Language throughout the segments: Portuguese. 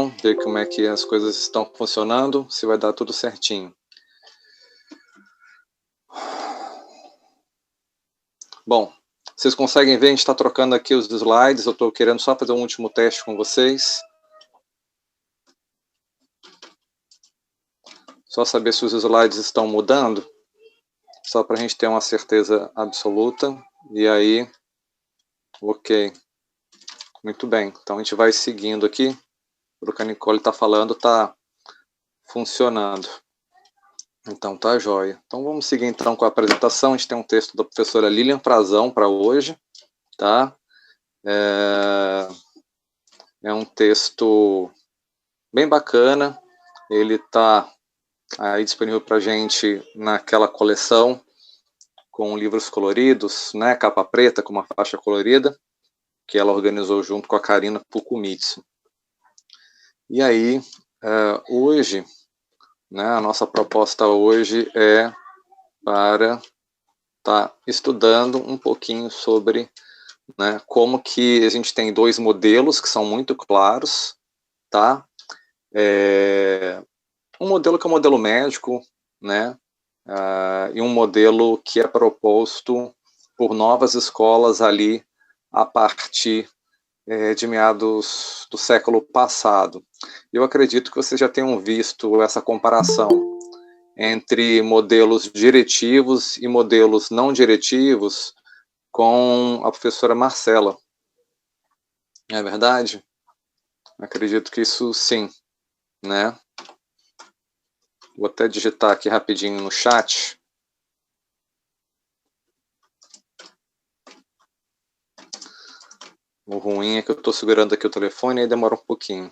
ver como é que as coisas estão funcionando, se vai dar tudo certinho. Bom, vocês conseguem ver, a gente está trocando aqui os slides, eu estou querendo só fazer um último teste com vocês. Só saber se os slides estão mudando, só para a gente ter uma certeza absoluta. E aí, ok. Muito bem, então a gente vai seguindo aqui. O que a Nicole está falando está funcionando. Então tá jóia. Então vamos seguir então com a apresentação. A gente tem um texto da professora Lilian Frazão para hoje, tá? É um texto bem bacana. Ele está aí disponível para a gente naquela coleção com livros coloridos, né? Capa preta com uma faixa colorida, que ela organizou junto com a Karina Pukumitsu. E aí, hoje, né, a nossa proposta hoje é para estar estudando um pouquinho sobre, né, como que a gente tem dois modelos que são muito claros, tá? Um modelo que é o modelo médico, né, e um modelo que é proposto por novas escolas ali a partir de meados do século passado. Eu acredito que vocês já tenham visto essa comparação entre modelos diretivos e modelos não diretivos com a professora Marcela. Não é verdade? Acredito que isso sim, né? Vou até digitar aqui rapidinho no chat. O ruim é que eu estou segurando aqui o telefone e aí demora um pouquinho.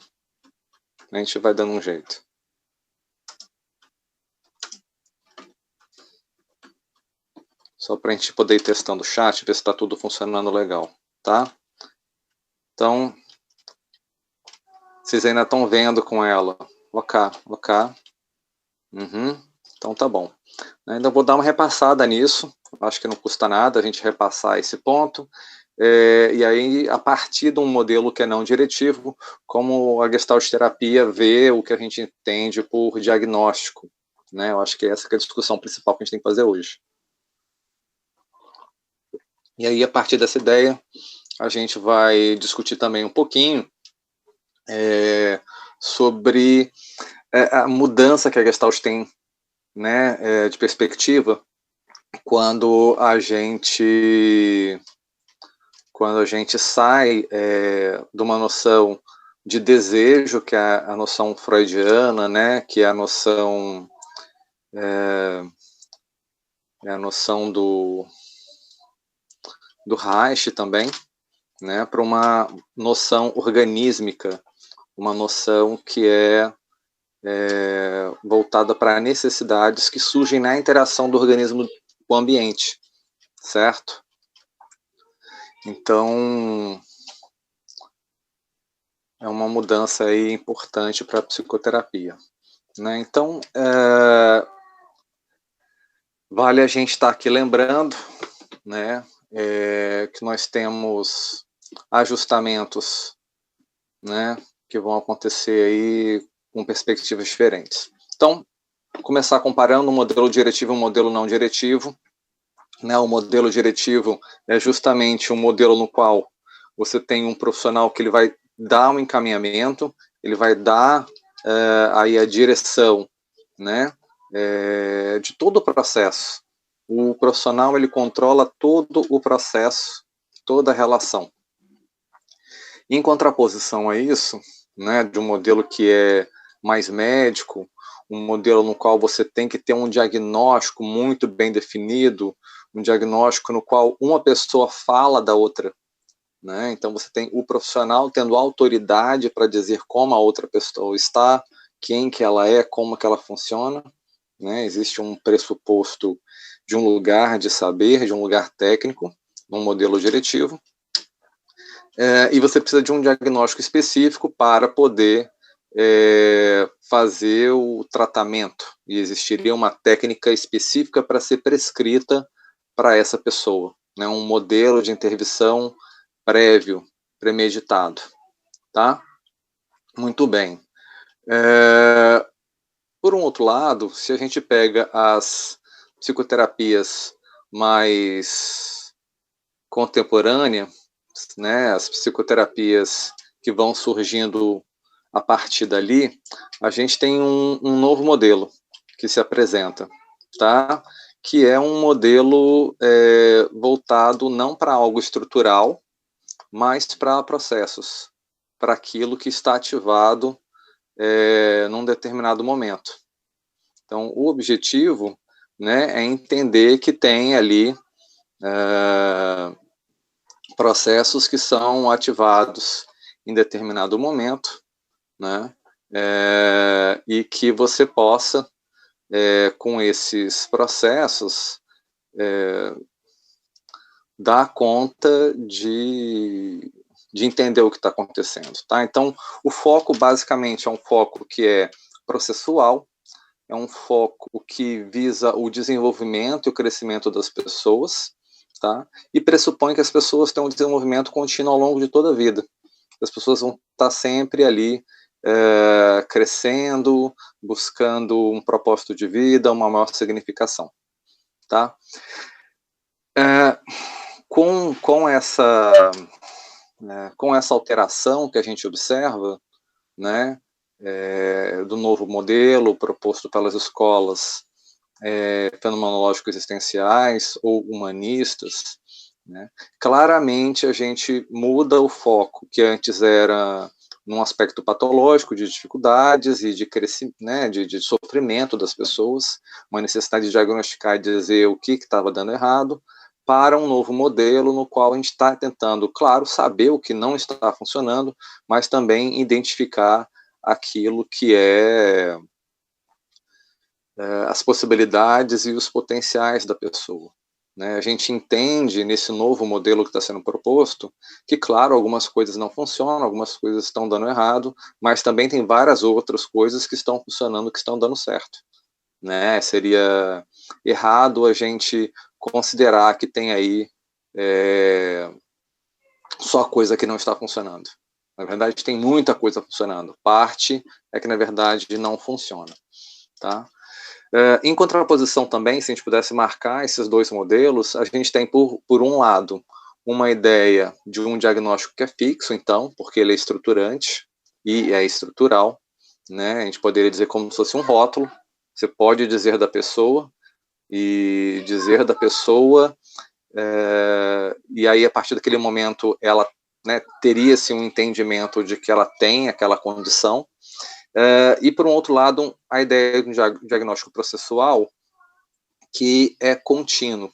A gente vai dando um jeito. Só para a gente poder ir testando o chat, ver se está tudo funcionando legal, tá? Então, vocês ainda estão vendo com ela. Ok. Então tá bom. Ainda vou dar uma repassada nisso. Acho que não custa nada a gente repassar esse ponto. E aí, a partir de um modelo que é não diretivo, como a Gestalt terapia vê o que a gente entende por diagnóstico, né? Eu acho que essa que é a discussão principal que a gente tem que fazer hoje. E aí, a partir dessa ideia, a gente vai discutir também um pouquinho sobre a mudança que a Gestalt tem, né, de perspectiva quando a gente sai de uma noção de desejo, que é a noção freudiana, né, que é a noção do Reich também, né, para uma noção organísmica, uma noção que é voltada para necessidades que surgem na interação do organismo com o ambiente, certo? Então, é uma mudança aí importante para a psicoterapia, né? Então, vale a gente estar aqui lembrando, né, que nós temos ajustamentos, né, que vão acontecer aí com perspectivas diferentes. Então, começar comparando um modelo diretivo e um modelo não diretivo. Né, o modelo diretivo é justamente um modelo no qual você tem um profissional que ele vai dar um encaminhamento, ele vai dar aí a direção, né, de todo o processo. O profissional ele controla todo o processo, toda a relação. Em contraposição a isso, né, de um modelo que é mais médico, um modelo no qual você tem que ter um diagnóstico muito bem definido, um diagnóstico no qual uma pessoa fala da outra, né? Então você tem o profissional tendo autoridade para dizer como a outra pessoa está, quem que ela é, como que ela funciona, né? Existe um pressuposto de um lugar de saber, de um lugar técnico, num modelo diretivo, e você precisa de um diagnóstico específico para poder fazer o tratamento, e existiria uma técnica específica para ser prescrita para essa pessoa, né? Um modelo de intervenção prévio, premeditado, tá? Muito bem. Por um outro lado, se a gente pega as psicoterapias mais contemporâneas, né, as psicoterapias que vão surgindo a partir dali, a gente tem um novo modelo que se apresenta, tá? Que é um modelo voltado não para algo estrutural, mas para processos, para aquilo que está ativado num determinado momento. Então, o objetivo, né, é entender que tem ali processos que são ativados em determinado momento, né, e que você possa, com esses processos, dar conta de entender o que está acontecendo, tá? Então, o foco basicamente é um foco que é processual, é um foco que visa o desenvolvimento e o crescimento das pessoas, tá? E pressupõe que as pessoas têm um desenvolvimento contínuo ao longo de toda a vida. As pessoas vão estar sempre ali crescendo, buscando um propósito de vida, uma maior significação, tá? Com essa alteração que a gente observa, né, do novo modelo proposto pelas escolas fenomenológicos existenciais ou humanistas, né, claramente a gente muda o foco, que antes era num aspecto patológico de dificuldades e de crescimento, né, de sofrimento das pessoas, uma necessidade de diagnosticar e dizer o que estava dando errado, para um novo modelo no qual a gente está tentando, claro, saber o que não está funcionando, mas também identificar aquilo que as possibilidades e os potenciais da pessoa. Né? A gente entende nesse novo modelo que está sendo proposto que, claro, algumas coisas não funcionam, algumas coisas estão dando errado, mas também tem várias outras coisas que estão funcionando, que estão dando certo. Né? Seria errado a gente considerar que tem aí só coisa que não está funcionando. Na verdade, tem muita coisa funcionando. Parte é que, na verdade, não funciona. Tá? Em contraposição também, se a gente pudesse marcar esses dois modelos, a gente tem, por um lado, uma ideia de um diagnóstico que é fixo, então, porque ele é estruturante e é estrutural. Né? A gente poderia dizer como se fosse um rótulo. Você pode dizer da pessoa, e dizer da pessoa, e aí, a partir daquele momento, ela, né, teria-se um entendimento de que ela tem aquela condição. E, por um outro lado, a ideia de um diagnóstico processual que é contínuo.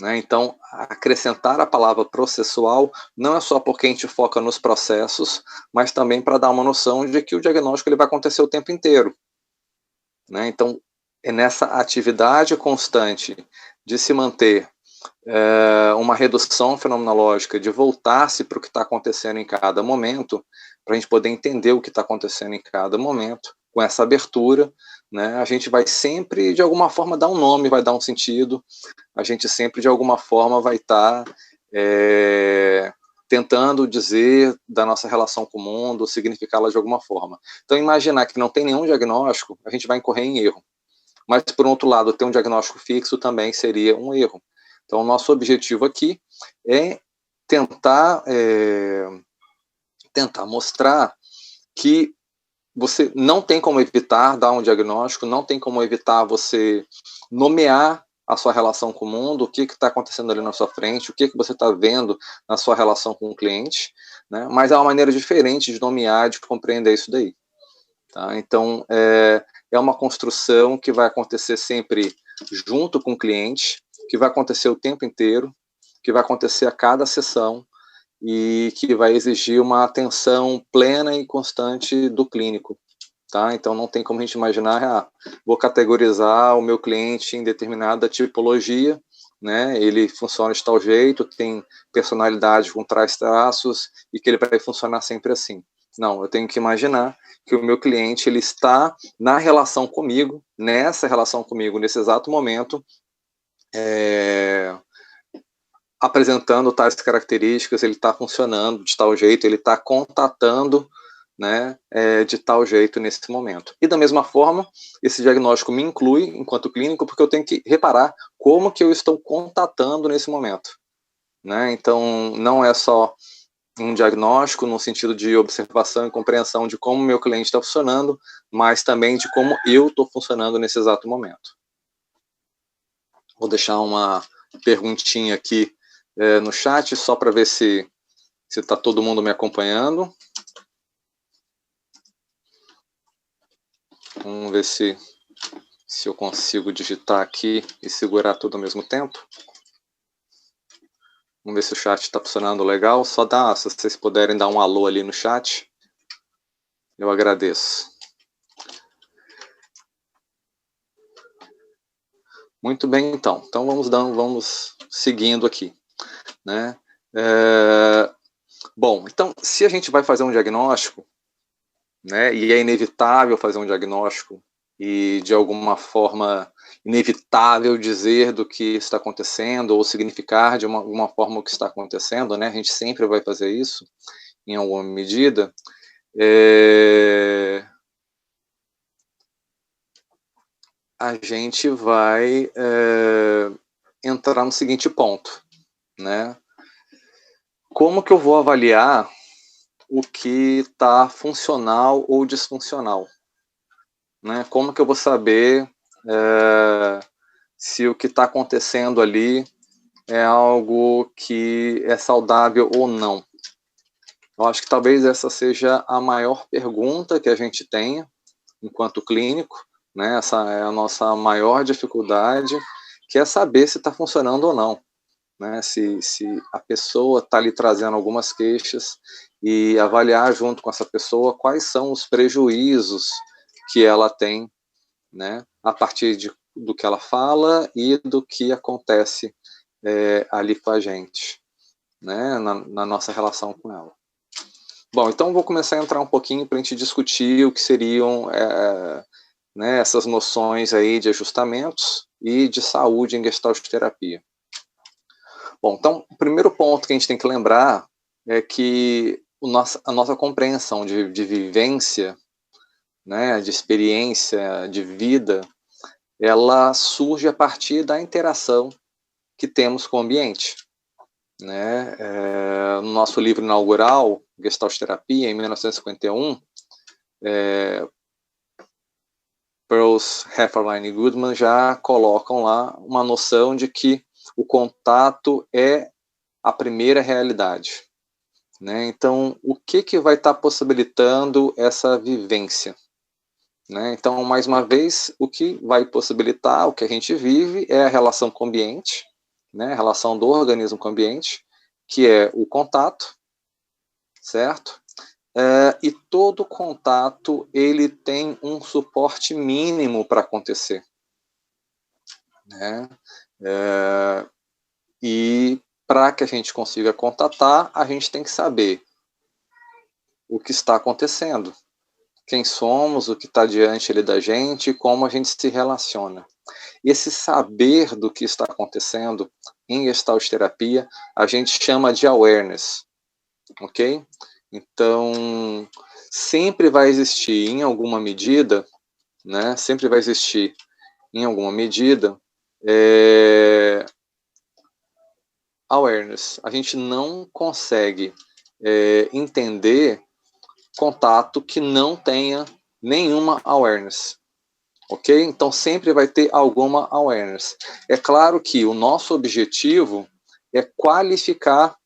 Né? Então, acrescentar a palavra processual não é só porque a gente foca nos processos, mas também para dar uma noção de que o diagnóstico ele vai acontecer o tempo inteiro. Né? Então, é nessa atividade constante de se manter uma redução fenomenológica, de voltar-se para o que está acontecendo em cada momento, para a gente poder entender o que está acontecendo em cada momento, com essa abertura, né, a gente vai sempre, de alguma forma, dar um nome, vai dar um sentido, a gente sempre, de alguma forma, vai estar tentando dizer da nossa relação com o mundo, significá-la de alguma forma. Então, imaginar que não tem nenhum diagnóstico, a gente vai incorrer em erro. Mas, por outro lado, ter um diagnóstico fixo também seria um erro. Então, o nosso objetivo aqui é tentar mostrar que você não tem como evitar dar um diagnóstico, não tem como evitar você nomear a sua relação com o mundo, o que está acontecendo ali na sua frente, o que você está vendo na sua relação com o cliente, né? Mas há uma maneira diferente de nomear, de compreender isso daí. Tá? Então, é uma construção que vai acontecer sempre junto com o cliente, que vai acontecer o tempo inteiro, que vai acontecer a cada sessão e que vai exigir uma atenção plena e constante do clínico. Tá? Então, não tem como a gente imaginar, vou categorizar o meu cliente em determinada tipologia, né? Ele funciona de tal jeito, tem personalidade com tais traços e que ele vai funcionar sempre assim. Não, eu tenho que imaginar que o meu cliente ele está na relação comigo, nessa relação comigo, nesse exato momento, apresentando tais características, ele está funcionando de tal jeito, ele está contatando né, de tal jeito nesse momento. E da mesma forma, esse diagnóstico me inclui enquanto clínico, porque eu tenho que reparar como que eu estou contatando nesse momento, né? Então, não é só um diagnóstico no sentido de observação e compreensão de como meu cliente está funcionando, mas também de como eu estou funcionando nesse exato momento. Vou deixar uma perguntinha aqui no chat, só para ver se está todo mundo me acompanhando. Vamos ver se eu consigo digitar aqui e segurar tudo ao mesmo tempo. Vamos ver se o chat está funcionando legal. Se vocês puderem dar um alô ali no chat, eu agradeço. Muito bem, então. Então vamos seguindo aqui, né? Bom, então, se a gente vai fazer um diagnóstico, né, e é inevitável fazer um diagnóstico e, de alguma forma, inevitável dizer do que está acontecendo ou significar de alguma forma o que está acontecendo, né? A gente sempre vai fazer isso, em alguma medida. A gente vai entrar no seguinte ponto, né? Como que eu vou avaliar o que está funcional ou disfuncional, né? Como que eu vou saber se o que está acontecendo ali é algo que é saudável ou não? Eu acho que talvez essa seja a maior pergunta que a gente tenha enquanto clínico, né? Essa é a nossa maior dificuldade, que é saber se está funcionando ou não, né? Se a pessoa está lhe trazendo algumas queixas e avaliar junto com essa pessoa quais são os prejuízos que ela tem, né? A partir do que ela fala e do que acontece ali com a gente, né? Na nossa relação com ela. Bom, então vou começar a entrar um pouquinho para a gente discutir o que seriam né, essas noções aí de ajustamentos e de saúde em Gestalt terapia. Bom, então o primeiro ponto que a gente tem que lembrar é que a nossa compreensão de vivência, né, de experiência, de vida, ela surge a partir da interação que temos com o ambiente, né? No nosso livro inaugural, Gestalt Terapia, em 1951, Pearls, Hefferline e Goodman já colocam lá uma noção de que o contato é a primeira realidade, né? Então, o que vai estar possibilitando essa vivência? Né? Então, mais uma vez, o que vai possibilitar o que a gente vive é a relação com o ambiente, né? A relação do organismo com o ambiente, que é o contato, certo? E todo contato ele tem um suporte mínimo para acontecer, né? E para que a gente consiga contatar, a gente tem que saber o que está acontecendo, quem somos, o que está diante ali da gente, como a gente se relaciona. Esse saber do que está acontecendo em Gestalt terapia, a gente chama de awareness, ok? Então, sempre vai existir em alguma medida, né? Sempre vai existir em alguma medida awareness. A gente não consegue entender contato que não tenha nenhuma awareness, ok? Então sempre vai ter alguma awareness. É claro que o nosso objetivo é qualificar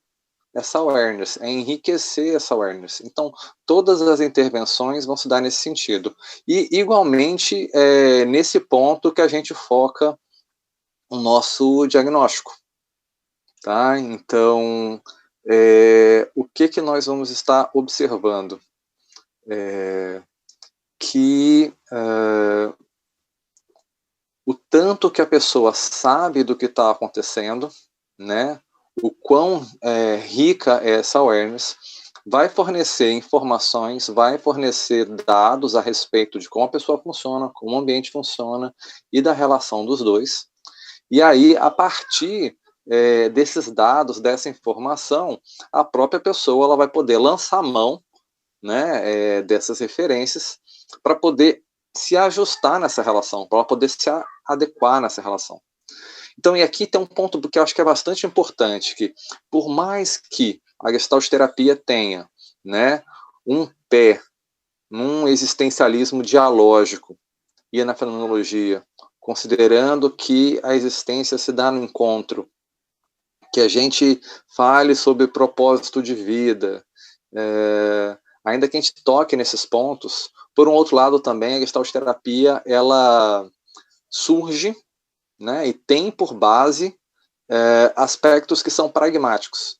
essa awareness, é enriquecer essa awareness. Então todas as intervenções vão se dar nesse sentido. E igualmente nesse ponto que a gente foca o nosso diagnóstico, tá? Então o que nós vamos estar observando? Que o tanto que a pessoa sabe do que está acontecendo, né? O quão rica é essa awareness, vai fornecer informações, vai fornecer dados a respeito de como a pessoa funciona, como o ambiente funciona e da relação dos dois. E aí, a partir desses dados, dessa informação, a própria pessoa ela vai poder lançar mão né, dessas referências para poder se ajustar nessa relação, para poder se adequar nessa relação. Então, e aqui tem um ponto que eu acho que é bastante importante, que por mais que a Gestalt terapia tenha, né, um pé num existencialismo dialógico e na fenomenologia, considerando que a existência se dá no encontro, que a gente fale sobre propósito de vida, ainda que a gente toque nesses pontos, por um outro lado também a Gestalt terapia, ela surge, né, e tem por base aspectos que são pragmáticos.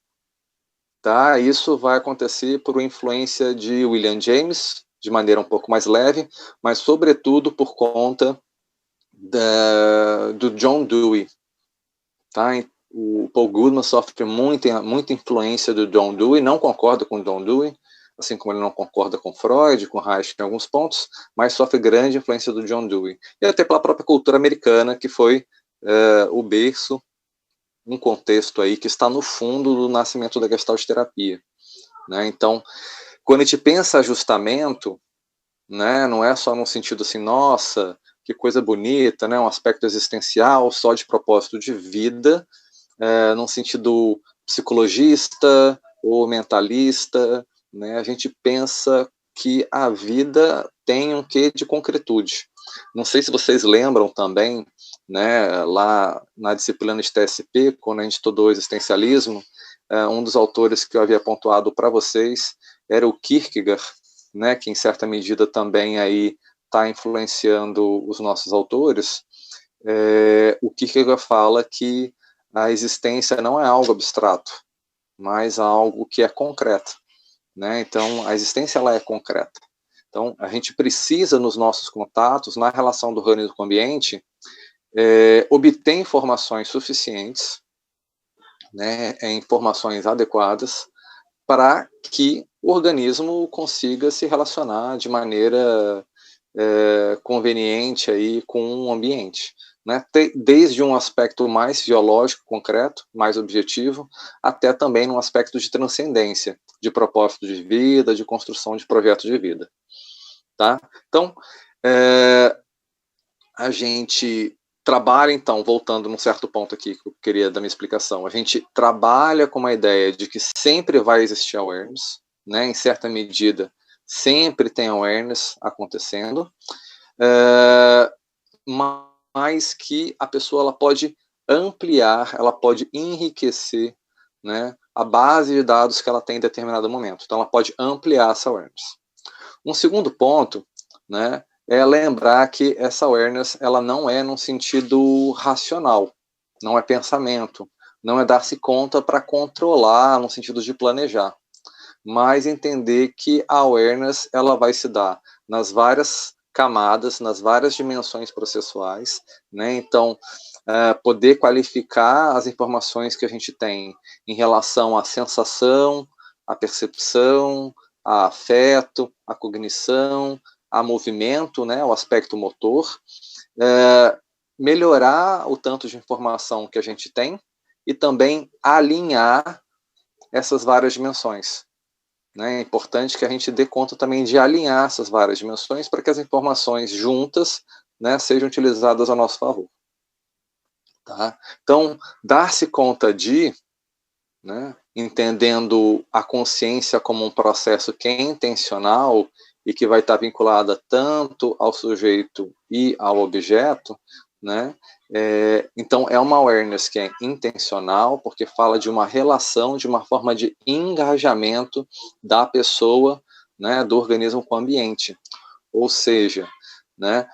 Tá? Isso vai acontecer por influência de William James, de maneira um pouco mais leve, mas sobretudo por conta do John Dewey. Tá? O Paul Goodman sofre muita influência do John Dewey, não concorda com o John Dewey, assim como ele não concorda com Freud, com Reich em alguns pontos, mas sofre grande influência do John Dewey. E até pela própria cultura americana, que foi o berço, um contexto aí que está no fundo do nascimento da Gestalt terapia. Né? Então, quando a gente pensa ajustamento, né, não é só no sentido assim, nossa, que coisa bonita, né, um aspecto existencial, só de propósito de vida, num sentido psicologista ou mentalista, né, a gente pensa que a vida tem um quê de concretude. Não sei se vocês lembram também, né, lá na disciplina de TSP, quando a gente estudou existencialismo, um dos autores que eu havia pontuado para vocês era o Kierkegaard, né, que em certa medida também aí está influenciando os nossos autores. O Kierkegaard fala que a existência não é algo abstrato, mas algo que é concreto, né? Então, a existência ela é concreta. Então, a gente precisa, nos nossos contatos, na relação do organismo com o ambiente, obter informações suficientes, né, informações adequadas, para que o organismo consiga se relacionar de maneira conveniente aí com o ambiente. Né? Desde um aspecto mais biológico, concreto, mais objetivo, até também num aspecto de transcendência, de propósito de vida, de construção de projeto de vida. Tá? Então, a gente trabalha, então, voltando num certo ponto aqui que eu queria dar minha explicação, a gente trabalha com uma ideia de que sempre vai existir awareness, né? Em certa medida, sempre tem awareness acontecendo, mas que a pessoa ela pode ampliar, ela pode enriquecer, né, a base de dados que ela tem em determinado momento. Então, ela pode ampliar essa awareness. Um segundo ponto, né, é lembrar que essa awareness ela não é num sentido racional, não é pensamento, não é dar-se conta para controlar no sentido de planejar, mas entender que a awareness ela vai se dar nas várias camadas, nas várias dimensões processuais, né? Então, poder qualificar as informações que a gente tem em relação à sensação, à percepção, a afeto, a cognição, a movimento, né, o aspecto motor, melhorar o tanto de informação que a gente tem e também alinhar essas várias dimensões. Né? É importante que a gente dê conta também de alinhar essas várias dimensões para que as informações juntas, né, sejam utilizadas a nosso favor. Tá? Então, dar-se conta de, né, entendendo a consciência como um processo que é intencional e que vai estar vinculada tanto ao sujeito e ao objeto, né? Então, é uma awareness que é intencional, porque fala de uma relação, de uma forma de engajamento da pessoa, né, do organismo com o ambiente. Ou seja, né,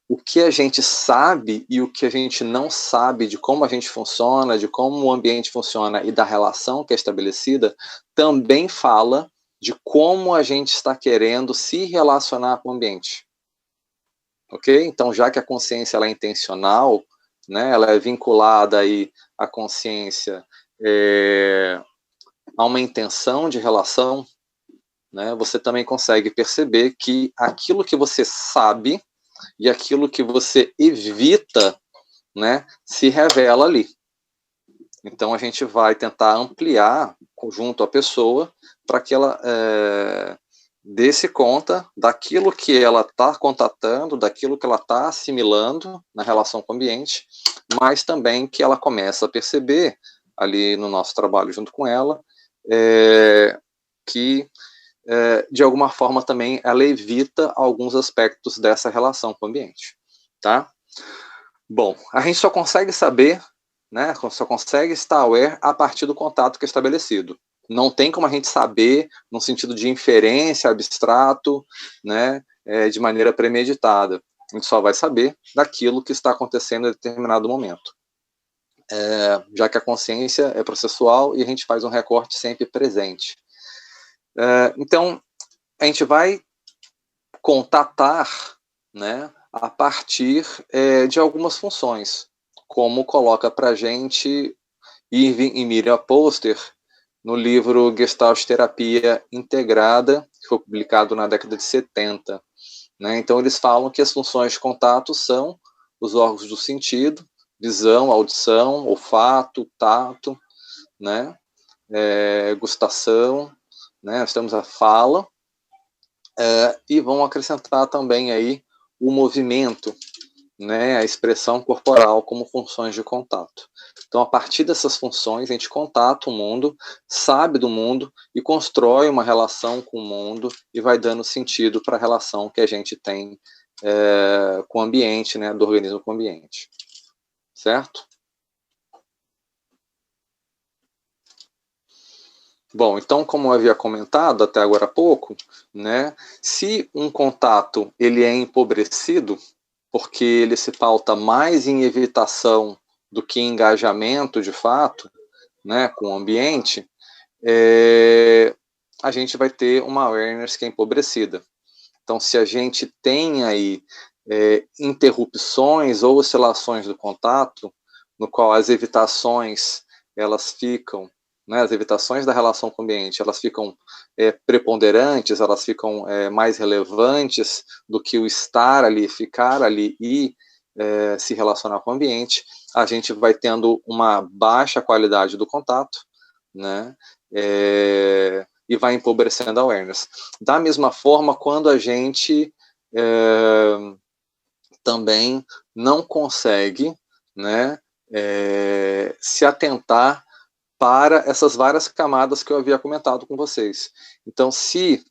o que a gente sabe e o que a gente não sabe de como a gente funciona, de como o ambiente funciona e da relação que é estabelecida, também fala de como a gente está querendo se relacionar com o ambiente. Ok? Então, já que a consciência ela é intencional, né, ela é vinculada aí à consciência a uma intenção de relação, né, você também consegue perceber que aquilo que você sabe e aquilo que você evita, né, se revela ali. Então, a gente vai tentar ampliar junto à pessoa para que ela dê-se conta daquilo que ela está contatando, daquilo que ela está assimilando na relação com o ambiente, mas também que ela começa a perceber, ali no nosso trabalho junto com ela, que, de alguma forma também, ela evita alguns aspectos dessa relação com o ambiente. Tá? Bom, a gente só consegue saber, né, só consegue estar aware a partir do contato que é estabelecido. Não tem como a gente saber, no sentido de inferência, abstrato, né, de maneira premeditada. A gente só vai saber daquilo que está acontecendo em determinado momento. Já que a consciência é processual e a gente faz um recorte sempre presente. Então, a gente vai contatar, né, a partir de algumas funções, como coloca para a gente Irving e Miriam Poster no livro Gestalt Terapia Integrada, que foi publicado na década de 70. Né? Então, eles falam que as funções de contato são os órgãos do sentido, visão, audição, olfato, tato, né? Gustação, né? Nós temos a fala, e vão acrescentar também aí o movimento, né, a expressão corporal como funções de contato. Então, a partir dessas funções, a gente contata o mundo, sabe do mundo e constrói uma relação com o mundo e vai dando sentido para a relação que a gente tem com o ambiente, né, do organismo com o ambiente. Certo? Bom, então, como eu havia comentado até agora há pouco, né, se um contato ele é empobrecido, porque ele se pauta mais em evitação do que em engajamento de fato, né, com o ambiente, a gente vai ter uma awareness que é empobrecida. Então, se a gente tem aí interrupções ou oscilações do contato, no qual as evitações elas ficam, né, as evitações da relação com o ambiente, elas ficam preponderantes, elas ficam mais relevantes do que o estar ali, ficar ali e se relacionar com o ambiente, a gente vai tendo uma baixa qualidade do contato, né, e vai empobrecendo a awareness. Da mesma forma, quando a gente também não consegue, né, se atentar para essas várias camadas que eu havia comentado com vocês. Então, se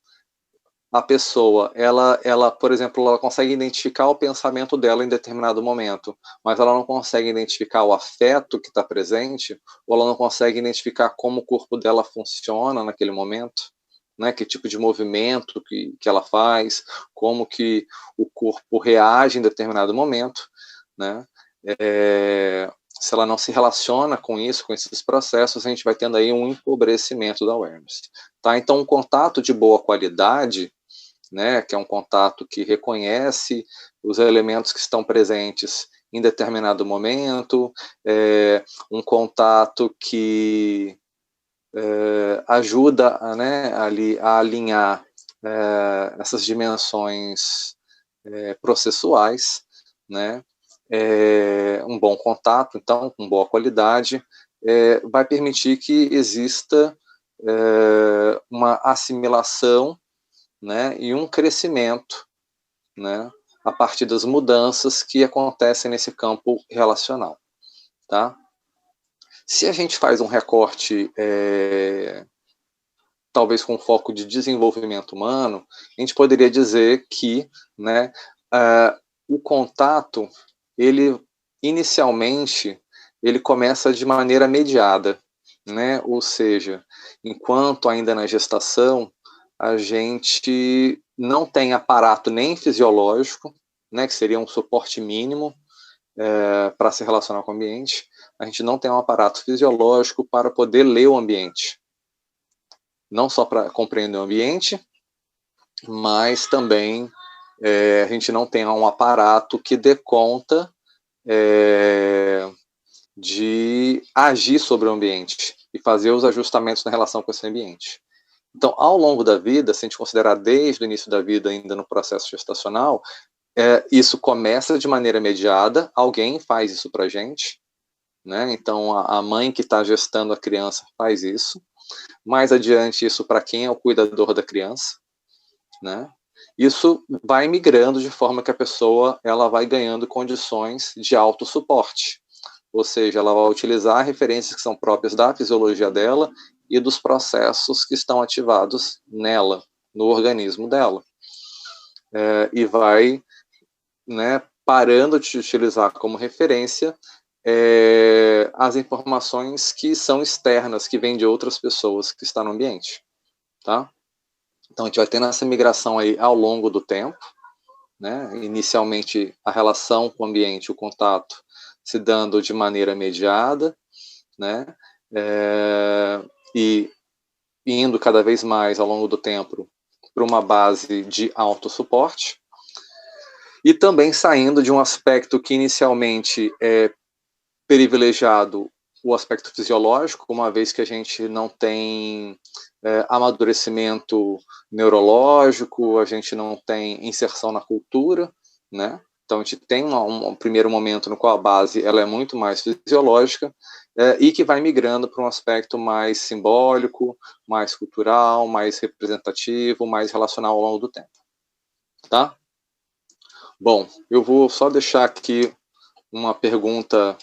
a pessoa, ela, por exemplo, ela consegue identificar o pensamento dela em determinado momento, mas ela não consegue identificar o afeto que está presente, ou ela não consegue identificar como o corpo dela funciona naquele momento, né, que tipo de movimento que ela faz, como que o corpo reage em determinado momento, né, se ela não se relaciona com isso, com esses processos, a gente vai tendo aí um empobrecimento da awareness. Tá? Então, um contato de boa qualidade, né, que é um contato que reconhece os elementos que estão presentes em determinado momento, um contato que ajuda né, ali a alinhar essas dimensões processuais, né, um bom contato, então, com boa qualidade, vai permitir que exista uma assimilação, né, e um crescimento, né, a partir das mudanças que acontecem nesse campo relacional. Tá? Se a gente faz um recorte, talvez com foco de desenvolvimento humano, a gente poderia dizer que, né, o contato, ele inicialmente, ele começa de maneira mediada, né? Ou seja, enquanto ainda na gestação, a gente não tem aparato nem fisiológico, né, que seria um suporte mínimo para se relacionar com o ambiente, a gente não tem um aparato fisiológico para poder ler o ambiente. Não só para compreender o ambiente, mas também a gente não tem um aparato que dê conta de agir sobre o ambiente e fazer os ajustamentos na relação com esse ambiente. Então, ao longo da vida, se a gente considerar desde o início da vida, ainda no processo gestacional, isso começa de maneira mediada, alguém faz isso para a gente, né? Então, a mãe que está gestando a criança faz isso. Mais adiante, isso para quem é o cuidador da criança, né? Isso vai migrando de forma que a pessoa ela vai ganhando condições de autossuporte, ou seja, ela vai utilizar referências que são próprias da fisiologia dela e dos processos que estão ativados nela, no organismo dela, e vai, né, parando de utilizar como referência as informações que são externas, que vêm de outras pessoas que estão no ambiente, tá? Então a gente vai tendo essa migração aí ao longo do tempo, né? Inicialmente a relação com o ambiente, o contato, se dando de maneira mediada, né? E indo cada vez mais ao longo do tempo para uma base de autossuporte, e também saindo de um aspecto que inicialmente é privilegiado, o aspecto fisiológico, uma vez que a gente não tem amadurecimento neurológico, a gente não tem inserção na cultura, né? Então a gente tem um primeiro momento no qual a base ela é muito mais fisiológica e que vai migrando para um aspecto mais simbólico, mais cultural, mais representativo, mais relacional ao longo do tempo, tá? Bom, eu vou só deixar aqui uma pergunta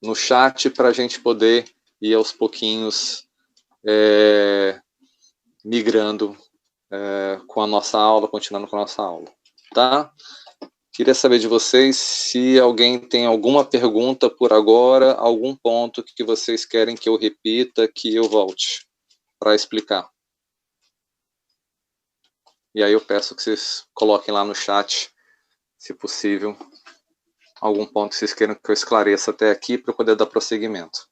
no chat para a gente poder ir aos pouquinhos migrando com a nossa aula, continuando com a nossa aula, tá? Queria saber de vocês se alguém tem alguma pergunta por agora, algum ponto que vocês querem que eu repita, que eu volte para explicar. E aí eu peço que vocês coloquem lá no chat, se possível, algum ponto que vocês queiram que eu esclareça até aqui para eu poder dar prosseguimento.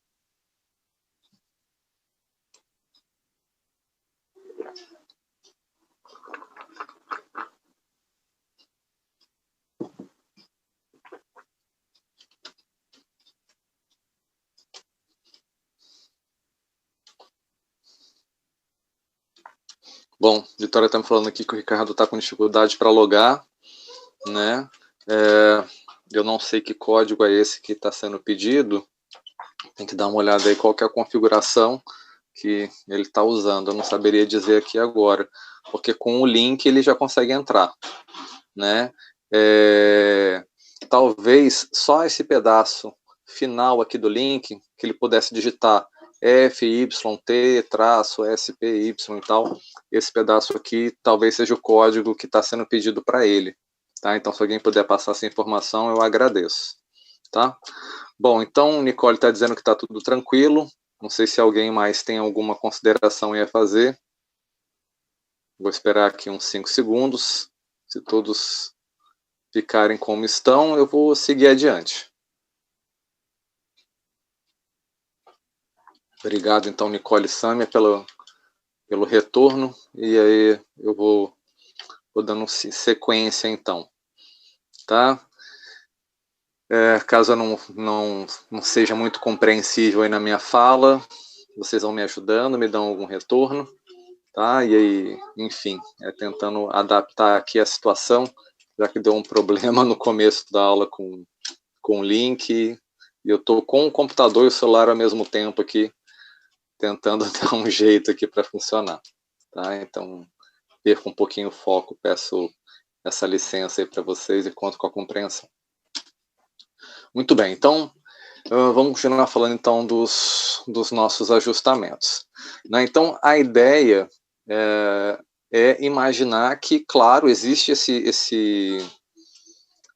Bom, Vitória está me falando aqui que o Ricardo está com dificuldade para logar, né? Eu não sei que código é esse que está sendo pedido. Tem que dar uma olhada aí qual que é a configuração que ele está usando. Eu não saberia dizer aqui agora, porque com o link ele já consegue entrar, né? Talvez só esse pedaço final aqui do link, que ele pudesse digitar FYT-SPY e tal, esse pedaço aqui talvez seja o código que está sendo pedido para ele, tá? Então, se alguém puder passar essa informação, eu agradeço, tá? Bom, então, Nicole está dizendo que está tudo tranquilo. Não sei se alguém mais tem alguma consideração a fazer. Vou esperar aqui uns 5 segundos. Se todos ficarem como estão, eu vou seguir adiante. Obrigado, então, Nicole Samia, pelo retorno. E aí eu vou dando sequência, então. Tá? Caso eu não seja muito compreensível aí na minha fala, vocês vão me ajudando, me dão algum retorno. Tá? E aí, enfim, tentando adaptar aqui a situação, já que deu um problema no começo da aula com o link, e eu estou com o computador e o celular ao mesmo tempo aqui, tentando dar um jeito aqui para funcionar. Tá? Então, perco um pouquinho o foco, peço essa licença aí para vocês e conto com a compreensão. Muito bem, então, vamos continuar falando então dos nossos ajustamentos. Né? Então, a ideia é imaginar que, claro, existe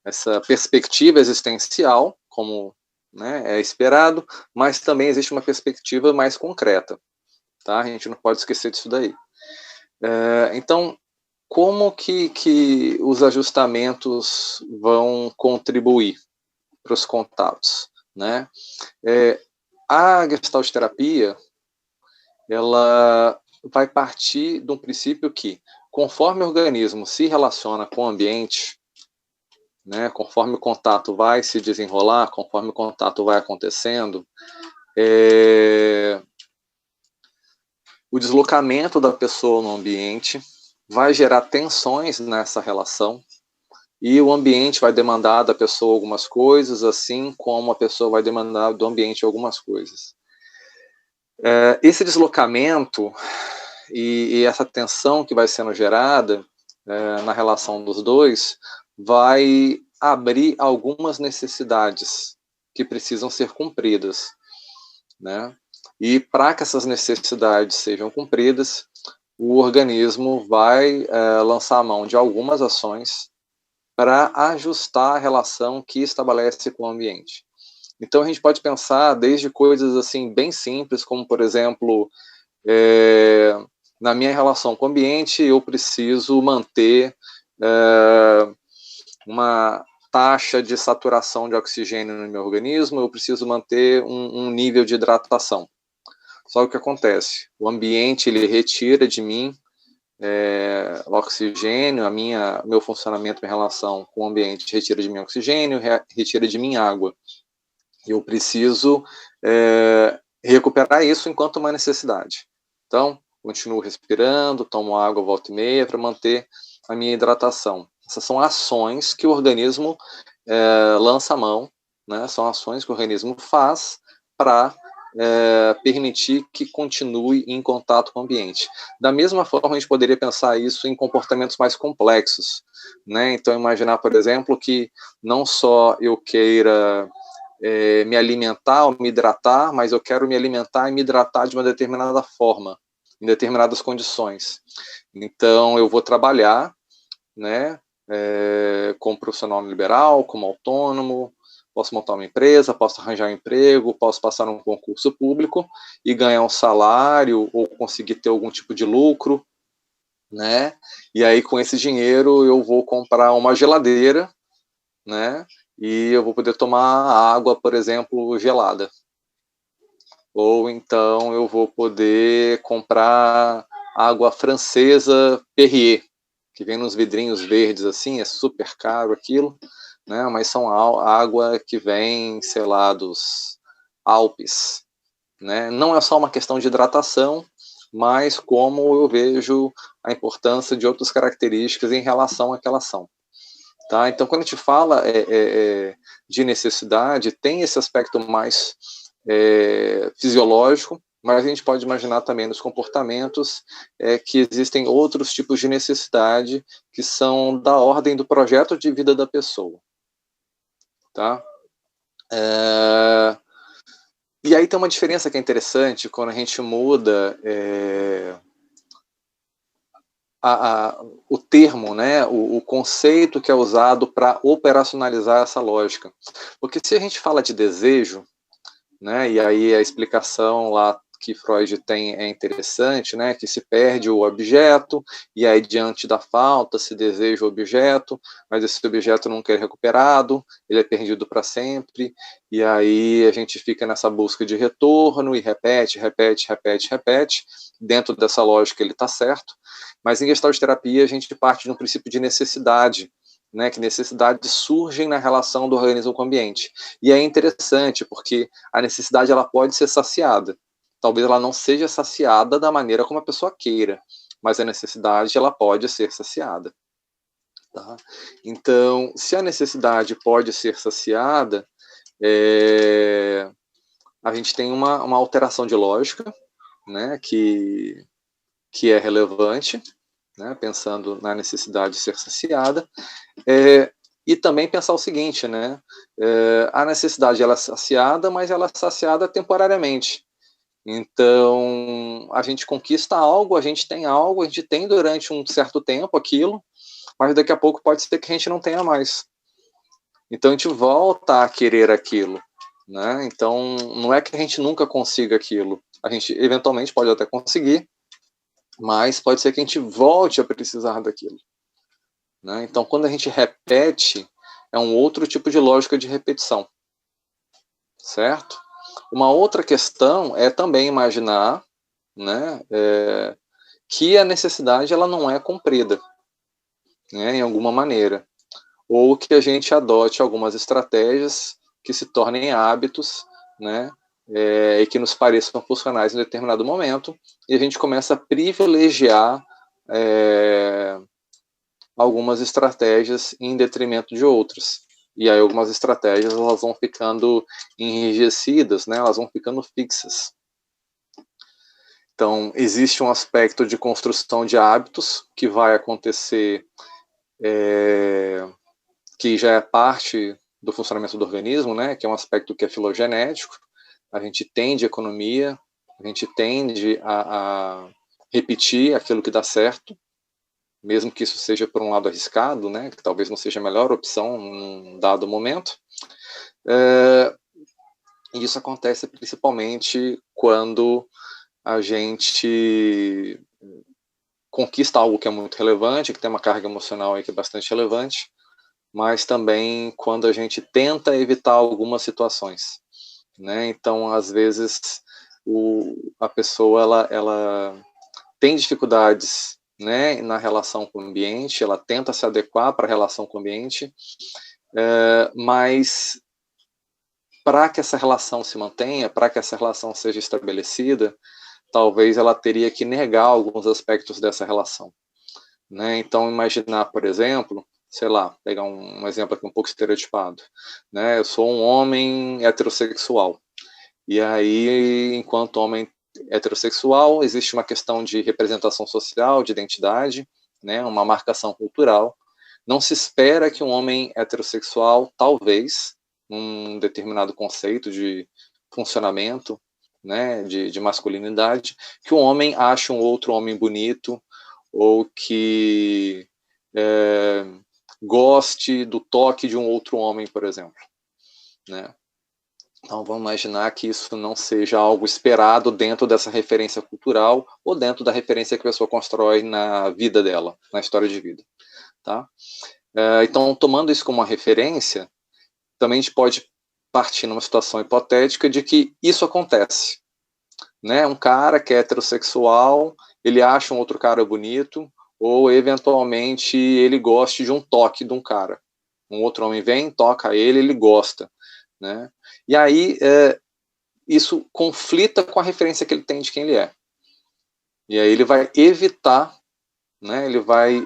essa perspectiva existencial, como, né, é esperado, mas também existe uma perspectiva mais concreta. Tá? A gente não pode esquecer disso daí. Então, como que os ajustamentos vão contribuir para os contatos? Né? A Gestalt terapia, ela vai partir de um princípio que, conforme o organismo se relaciona com o ambiente, né, conforme o contato vai se desenrolar, conforme o contato vai acontecendo, o deslocamento da pessoa no ambiente vai gerar tensões nessa relação, e o ambiente vai demandar da pessoa algumas coisas, assim como a pessoa vai demandar do ambiente algumas coisas. Esse deslocamento e essa tensão que vai sendo gerada, na relação dos dois, vai abrir algumas necessidades que precisam ser cumpridas, né? E para que essas necessidades sejam cumpridas, o organismo vai lançar a mão de algumas ações para ajustar a relação que estabelece com o ambiente. Então a gente pode pensar desde coisas assim bem simples, como por exemplo, na minha relação com o ambiente, eu preciso manter uma taxa de saturação de oxigênio no meu organismo, eu preciso manter um nível de hidratação. Só o que acontece? O ambiente ele retira de mim o oxigênio, meu funcionamento em relação com o ambiente retira de mim oxigênio, retira de mim água. Eu preciso recuperar isso enquanto uma necessidade. Então, continuo respirando, tomo água volta e meia para manter a minha hidratação. Essas são ações que o organismo lança a mão, né? São ações que o organismo faz para permitir que continue em contato com o ambiente. Da mesma forma, a gente poderia pensar isso em comportamentos mais complexos, né? Então, imaginar, por exemplo, que não só eu queira me alimentar ou me hidratar, mas eu quero me alimentar e me hidratar de uma determinada forma, em determinadas condições. Então, eu vou trabalhar, né, como profissional liberal, como autônomo, posso montar uma empresa, posso arranjar um emprego, posso passar num concurso público e ganhar um salário ou conseguir ter algum tipo de lucro, né? E aí, com esse dinheiro, eu vou comprar uma geladeira, né? E eu vou poder tomar água, por exemplo, gelada. Ou então eu vou poder comprar água francesa Perrier, que vem nos vidrinhos verdes assim, é super caro aquilo, né? Mas são água que vem, sei lá, dos Alpes, né? Não é só uma questão de hidratação, mas como eu vejo a importância de outras características em relação àquela ação. Tá? Então, quando a gente fala de necessidade, tem esse aspecto mais fisiológico, mas a gente pode imaginar também nos comportamentos que existem outros tipos de necessidade que são da ordem do projeto de vida da pessoa. Tá? E aí tem uma diferença que é interessante quando a gente muda o termo, né, o conceito que é usado para operacionalizar essa lógica. Porque se a gente fala de desejo, né, e aí a explicação lá que Freud tem é interessante, né, que se perde o objeto, e aí diante da falta se deseja o objeto, mas esse objeto nunca é recuperado, ele é perdido para sempre, e aí a gente fica nessa busca de retorno, e repete, dentro dessa lógica ele está certo, mas em Gestalt terapia a gente parte de um princípio de necessidade, né, que necessidades surgem na relação do organismo com o ambiente. E é interessante, porque a necessidade ela pode ser saciada. Talvez ela não seja saciada da maneira como a pessoa queira, mas a necessidade ela pode ser saciada. Tá? Então, se a necessidade pode ser saciada, a gente tem uma alteração de lógica, né, que é relevante, né, pensando na necessidade de ser saciada, e também pensar o seguinte, né, a necessidade ela é saciada, mas ela é saciada temporariamente. Então, a gente conquista algo, a gente tem durante um certo tempo aquilo, mas daqui a pouco pode ser que a gente não tenha mais. Então, a gente volta a querer aquilo, né? Então, não é que a gente nunca consiga aquilo. A gente eventualmente pode até conseguir, mas pode ser que a gente volte a precisar daquilo, né? Então, quando a gente repete, é um outro tipo de lógica de repetição, certo? Uma outra questão é também imaginar, né, que a necessidade ela não é cumprida, né, em alguma maneira, ou que a gente adote algumas estratégias que se tornem hábitos, né, e que nos pareçam funcionais em determinado momento, e a gente começa a privilegiar algumas estratégias em detrimento de outras. E aí algumas estratégias elas vão ficando enrijecidas, né, elas vão ficando fixas. Então, existe um aspecto de construção de hábitos que vai acontecer, que já é parte do funcionamento do organismo, né, que é um aspecto que é filogenético. A gente tende à economia, a gente tende a repetir aquilo que dá certo, mesmo que isso seja por um lado arriscado, né, que talvez não seja a melhor opção em um dado momento. E isso acontece principalmente quando a gente conquista algo que é muito relevante, que tem uma carga emocional aí que é bastante relevante, mas também quando a gente tenta evitar algumas situações, né? Então, às vezes, a pessoa ela tem dificuldades, né, na relação com o ambiente, ela tenta se adequar para a relação com o ambiente, mas para que essa relação se mantenha, para que essa relação seja estabelecida, talvez ela teria que negar alguns aspectos dessa relação, né? Então, imaginar, por exemplo, sei lá, pegar um exemplo aqui um pouco estereotipado, né? Eu sou um homem heterossexual, e aí, enquanto homem heterossexual, existe uma questão de representação social, de identidade, né? Uma marcação cultural. Não se espera que um homem heterossexual, talvez, um determinado conceito de funcionamento, né, de masculinidade, que um homem ache um outro homem bonito ou que goste do toque de um outro homem, por exemplo, né? Então vamos imaginar que isso não seja algo esperado dentro dessa referência cultural ou dentro da referência que a pessoa constrói na vida dela, na história de vida, tá? Então, tomando isso como uma referência, também a gente pode partir numa situação hipotética de que isso acontece, né? Um cara que é heterossexual, ele acha um outro cara bonito, ou eventualmente ele goste de um toque de um cara. Um outro homem vem, toca ele, ele gosta, né? E aí isso conflita com a referência que ele tem de quem ele é. E aí ele vai evitar, né? Ele vai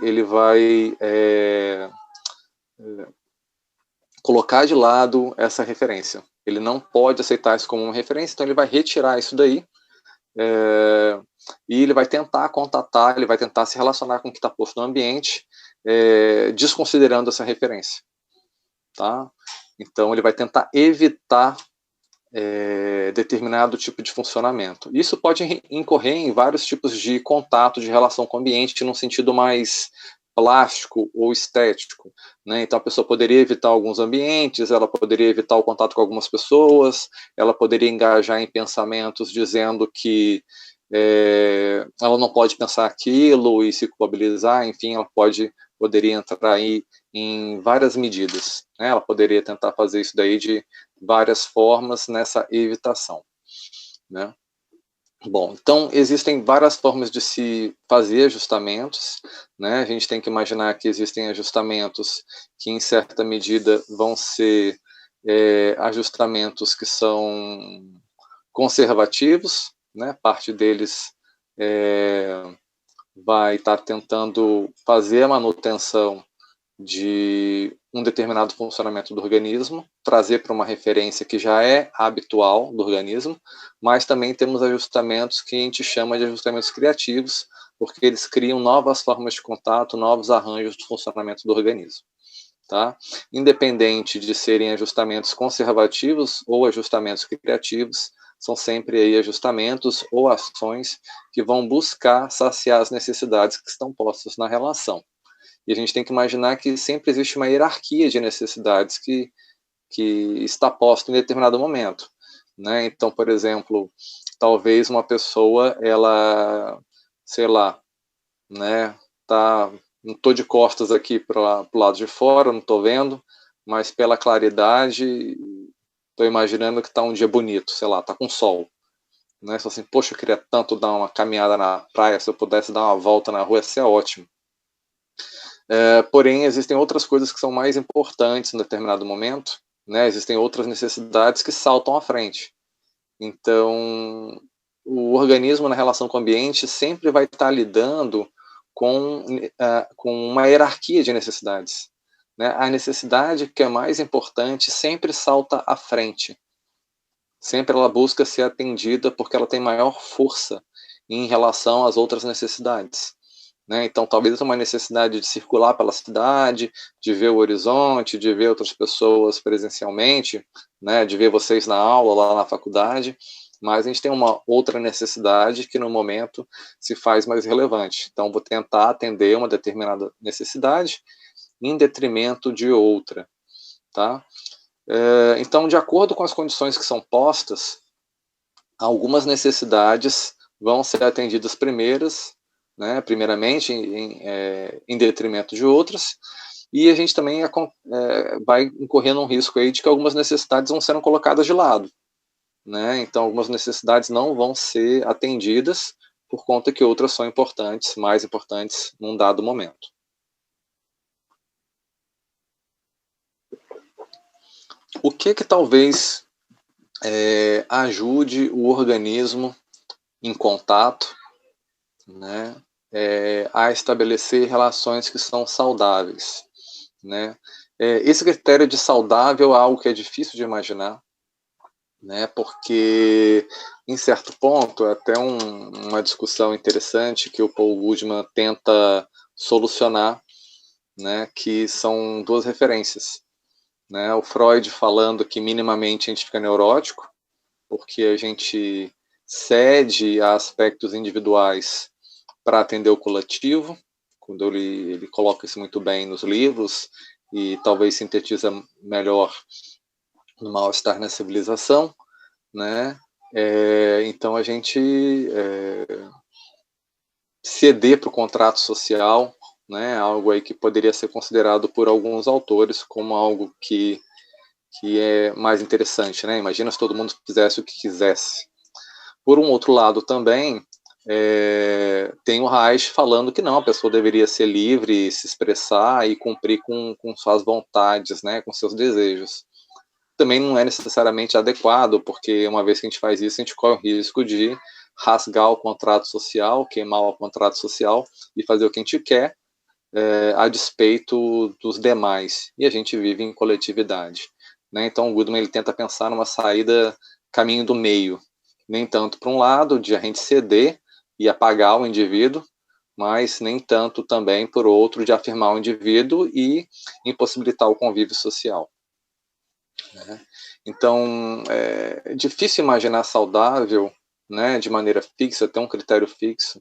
colocar de lado essa referência. Ele não pode aceitar isso como uma referência, então ele vai retirar isso daí. E ele vai tentar contatar, ele vai tentar se relacionar com o que está posto no ambiente, desconsiderando essa referência, tá? Então ele vai tentar evitar determinado tipo de funcionamento. Isso pode incorrer em vários tipos de contato, de relação com o ambiente, num sentido mais plástico ou estético, né? Então a pessoa poderia evitar alguns ambientes, ela poderia evitar o contato com algumas pessoas, ela poderia engajar em pensamentos dizendo que ela não pode pensar aquilo e se culpabilizar, enfim, ela poderia entrar aí em várias medidas, né? Ela poderia tentar fazer isso daí de várias formas nessa evitação, né? Bom, então existem várias formas de se fazer ajustamentos, né? A gente tem que imaginar que existem ajustamentos que, em certa medida, vão ser ajustamentos que são conservativos, né? Parte deles vai estar tentando fazer a manutenção de um determinado funcionamento do organismo, trazer para uma referência que já é habitual do organismo, mas também temos ajustamentos que a gente chama de ajustamentos criativos, porque eles criam novas formas de contato, novos arranjos do funcionamento do organismo, tá? Independente de serem ajustamentos conservativos ou ajustamentos criativos, são sempre aí ajustamentos ou ações que vão buscar saciar as necessidades que estão postas na relação. E a gente tem que imaginar que sempre existe uma hierarquia de necessidades que está posta em determinado momento, né? Então, por exemplo, talvez uma pessoa, ela, sei lá, né, não estou de costas aqui para o lado de fora, não estou vendo, mas pela claridade, estou imaginando que está um dia bonito, sei lá, está com sol, né? Só assim, poxa, eu queria tanto dar uma caminhada na praia, se eu pudesse dar uma volta na rua, ia ser ótimo. Porém, existem outras coisas que são mais importantes em determinado momento, né? Existem outras necessidades que saltam à frente. Então, o organismo na relação com o ambiente sempre vai estar lidando com uma hierarquia de necessidades, né? A necessidade que é mais importante sempre salta à frente. Sempre ela busca ser atendida porque ela tem maior força em relação às outras necessidades. Né? Então, talvez eu tenha uma necessidade de circular pela cidade, de ver o horizonte, de ver outras pessoas presencialmente, né? De ver vocês na aula, lá na faculdade, mas a gente tem uma outra necessidade que no momento se faz mais relevante. Então, vou tentar atender uma determinada necessidade em detrimento de outra. Tá? Então, de acordo com as condições que são postas, algumas necessidades vão ser atendidas primeiramente, em detrimento de outras, e a gente também vai incorrendo um risco aí de que algumas necessidades vão sendo colocadas de lado. Né? Então, algumas necessidades não vão ser atendidas por conta que outras são importantes, mais importantes num dado momento. O que talvez ajude o organismo em contato, né, a estabelecer relações que são saudáveis, né? Esse critério de saudável é algo que é difícil de imaginar, né? Porque, em certo ponto, é até uma discussão interessante que o Paul Goodman tenta solucionar, né? Que são duas referências, né? O Freud falando que minimamente a gente fica neurótico, porque a gente cede a aspectos individuais para atender o coletivo, quando ele coloca isso muito bem nos livros e talvez sintetiza melhor no Mal-Estar na Civilização, né? Então a gente ceder para o contrato social, né? Algo aí que poderia ser considerado por alguns autores como algo que é mais interessante, né? Imagina se todo mundo fizesse o que quisesse. Por um outro lado também, tem o Reich falando que não, a pessoa deveria ser livre, se expressar e cumprir com suas vontades, né, com seus desejos. Também não é necessariamente adequado, porque uma vez que a gente faz isso, a gente corre o risco de rasgar o contrato social, queimar o contrato social e fazer o que a gente quer, a despeito dos demais. E a gente vive em coletividade. Né? Então o Goodman ele tenta pensar numa saída caminho do meio, nem tanto para um lado, de a gente ceder e apagar o indivíduo, mas nem tanto também por outro, de afirmar o indivíduo e impossibilitar o convívio social. Né? Então, é difícil imaginar saudável, né, de maneira fixa, ter um critério fixo,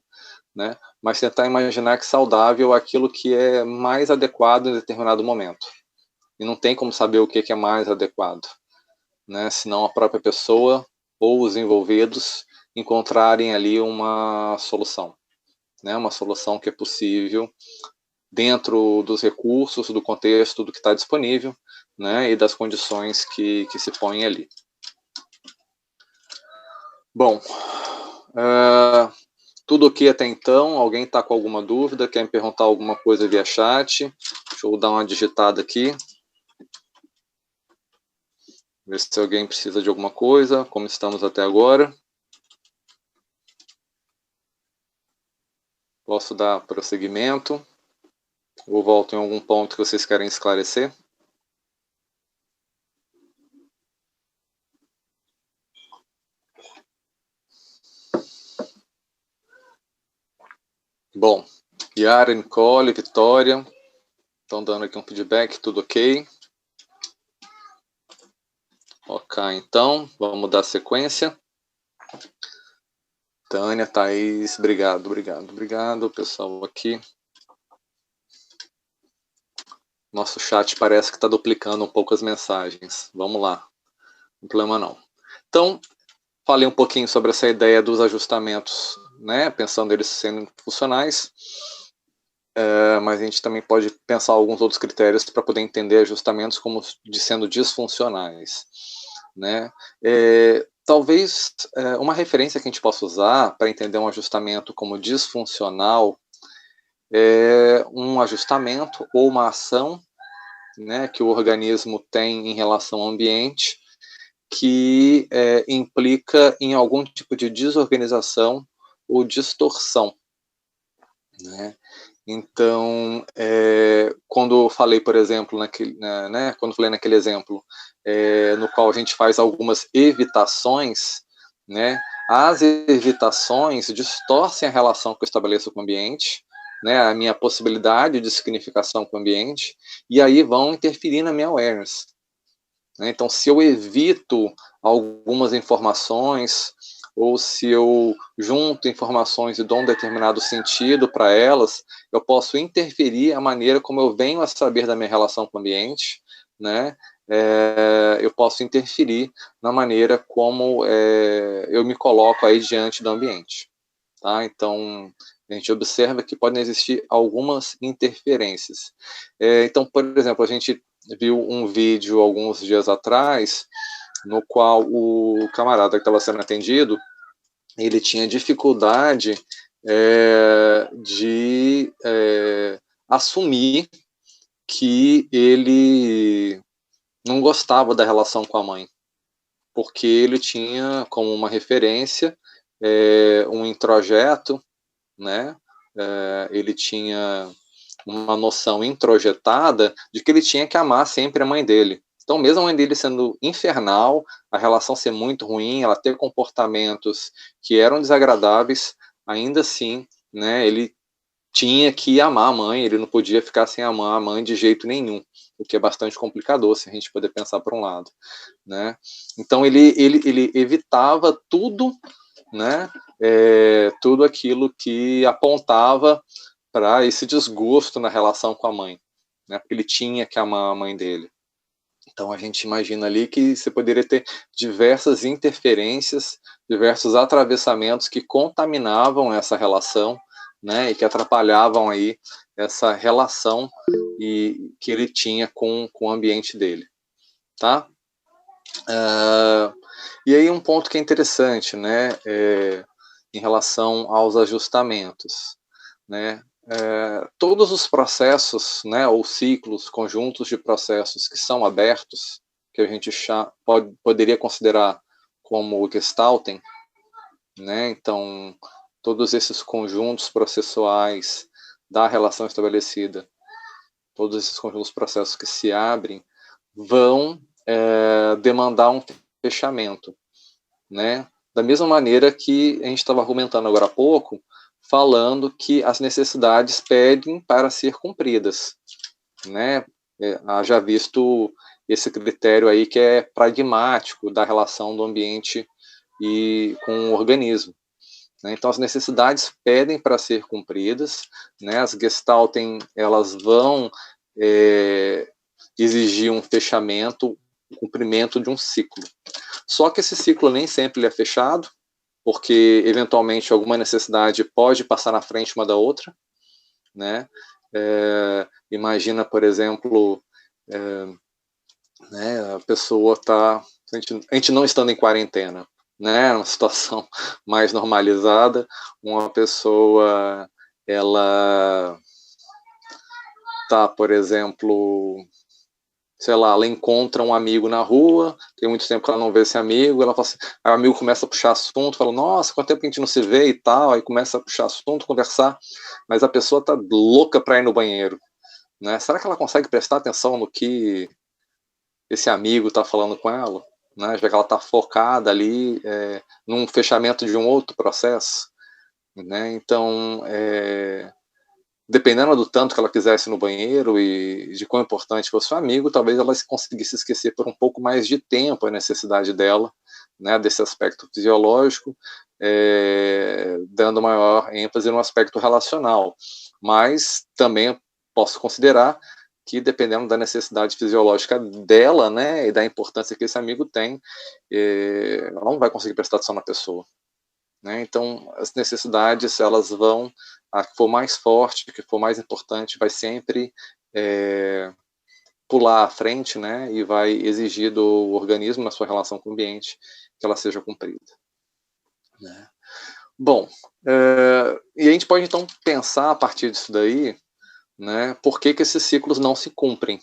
né, mas tentar imaginar que saudável é aquilo que é mais adequado em determinado momento. E não tem como saber o que é mais adequado, né, senão a própria pessoa ou os envolvidos encontrarem ali uma solução, né, uma solução que é possível dentro dos recursos, do contexto, do que está disponível, né, e das condições que se põem ali. Bom, tudo ok até então? Alguém está com alguma dúvida? Quer me perguntar alguma coisa via chat? Deixa eu dar uma digitada aqui. Ver se alguém precisa de alguma coisa, como estamos até agora. Posso dar prosseguimento? Ou volto em algum ponto que vocês querem esclarecer? Bom, Yara, Nicole, Vitória, estão dando aqui um feedback, tudo ok? Ok, então, vamos dar sequência. Tânia, Thaís, obrigado, pessoal aqui. Nosso chat parece que está duplicando um pouco as mensagens. Vamos lá, não tem problema não. Então, falei um pouquinho sobre essa ideia dos ajustamentos, né? Pensando eles sendo funcionais, mas a gente também pode pensar alguns outros critérios para poder entender ajustamentos como sendo disfuncionais, né? Talvez uma referência que a gente possa usar para entender um ajustamento como disfuncional é um ajustamento ou uma ação, né, que o organismo tem em relação ao ambiente que implica em algum tipo de desorganização ou distorção. Né? Então, quando eu falei, por exemplo, naquele exemplo no qual a gente faz algumas evitações, né, as evitações distorcem a relação que eu estabeleço com o ambiente, né, a minha possibilidade de significação com o ambiente, e aí vão interferir na minha awareness. Né? Então, se eu evito algumas informações, ou se eu junto informações e dou um determinado sentido para elas, eu posso interferir a maneira como eu venho a saber da minha relação com o ambiente, né? Eu posso interferir na maneira como eu me coloco aí diante do ambiente. Tá? Então, a gente observa que podem existir algumas interferências. Então, por exemplo, a gente viu um vídeo alguns dias atrás, no qual o camarada que estava sendo atendido, ele tinha dificuldade de assumir que ele não gostava da relação com a mãe, porque ele tinha como uma referência um introjeto, né? Ele tinha uma noção introjetada de que ele tinha que amar sempre a mãe dele. Então, mesmo a mãe dele sendo infernal, a relação ser muito ruim, ela ter comportamentos que eram desagradáveis, ainda assim, né, ele tinha que amar a mãe, ele não podia ficar sem amar a mãe de jeito nenhum, o que é bastante complicador, se a gente poder pensar por um lado. Né? Então, ele evitava tudo, né, tudo aquilo que apontava para esse desgosto na relação com a mãe, né, porque ele tinha que amar a mãe dele. Então a gente imagina ali que você poderia ter diversas interferências, diversos atravessamentos que contaminavam essa relação, né, e que atrapalhavam aí essa relação que ele tinha com o ambiente dele, tá? E aí um ponto que é interessante, né, em relação aos ajustamentos, né, todos os processos, né, ou ciclos, conjuntos de processos que são abertos, que a gente poderia considerar como Gestalten, né, então todos esses conjuntos processuais da relação estabelecida, todos esses conjuntos de processos que se abrem, vão demandar um fechamento, né? Da mesma maneira que a gente estava argumentando agora há pouco, falando que as necessidades pedem para ser cumpridas, né? Haja visto esse critério aí que é pragmático da relação do ambiente e com o organismo. Né? Então, as necessidades pedem para ser cumpridas, né? As Gestalten, elas vão exigir um fechamento, o cumprimento de um ciclo. Só que esse ciclo nem sempre é fechado, porque eventualmente alguma necessidade pode passar na frente uma da outra, né? Imagina, por exemplo, né, a pessoa está, a gente não estando em quarentena, né, uma situação mais normalizada, uma pessoa, ela está, por exemplo, sei lá, ela encontra um amigo na rua, tem muito tempo que ela não vê esse amigo, ela fala assim, aí o amigo começa a puxar assunto, fala, nossa, quanto tempo que a gente não se vê e tal, aí começa a puxar assunto, conversar, mas a pessoa tá louca para ir no banheiro, né? Será que ela consegue prestar atenção no que esse amigo tá falando com ela? Né? Já que ela tá focada ali num fechamento de um outro processo, né? Então, dependendo do tanto que ela quisesse no banheiro e de quão importante fosse o amigo, talvez ela conseguisse esquecer por um pouco mais de tempo a necessidade dela, né, desse aspecto fisiológico, dando maior ênfase no aspecto relacional. Mas também posso considerar que, dependendo da necessidade fisiológica dela, né, e da importância que esse amigo tem, ela não vai conseguir prestar atenção na pessoa. Né? Então, as necessidades, elas vão, a que for mais forte, a que for mais importante, vai sempre pular à frente, né? E vai exigir do organismo, na sua relação com o ambiente, que ela seja cumprida. Né? Bom, e a gente pode, então, pensar a partir disso daí, né, por que esses ciclos não se cumprem.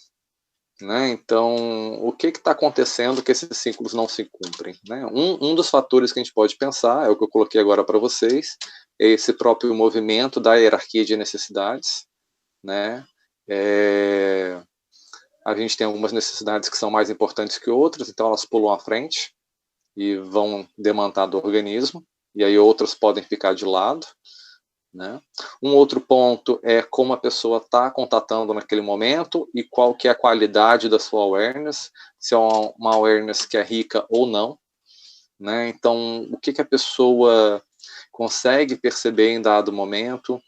Né? Então, o que está acontecendo que esses ciclos não se cumprem? Né? Um dos fatores que a gente pode pensar, é o que eu coloquei agora para vocês, é esse próprio movimento da hierarquia de necessidades. Né? A gente tem algumas necessidades que são mais importantes que outras, então elas pulam à frente e vão demandar do organismo. e aí outras podem ficar de lado, né? Um outro ponto é como a pessoa está contatando naquele momento e qual que é a qualidade da sua awareness, se é uma awareness que é rica ou não, né? Então, o que a pessoa consegue perceber em dado momento,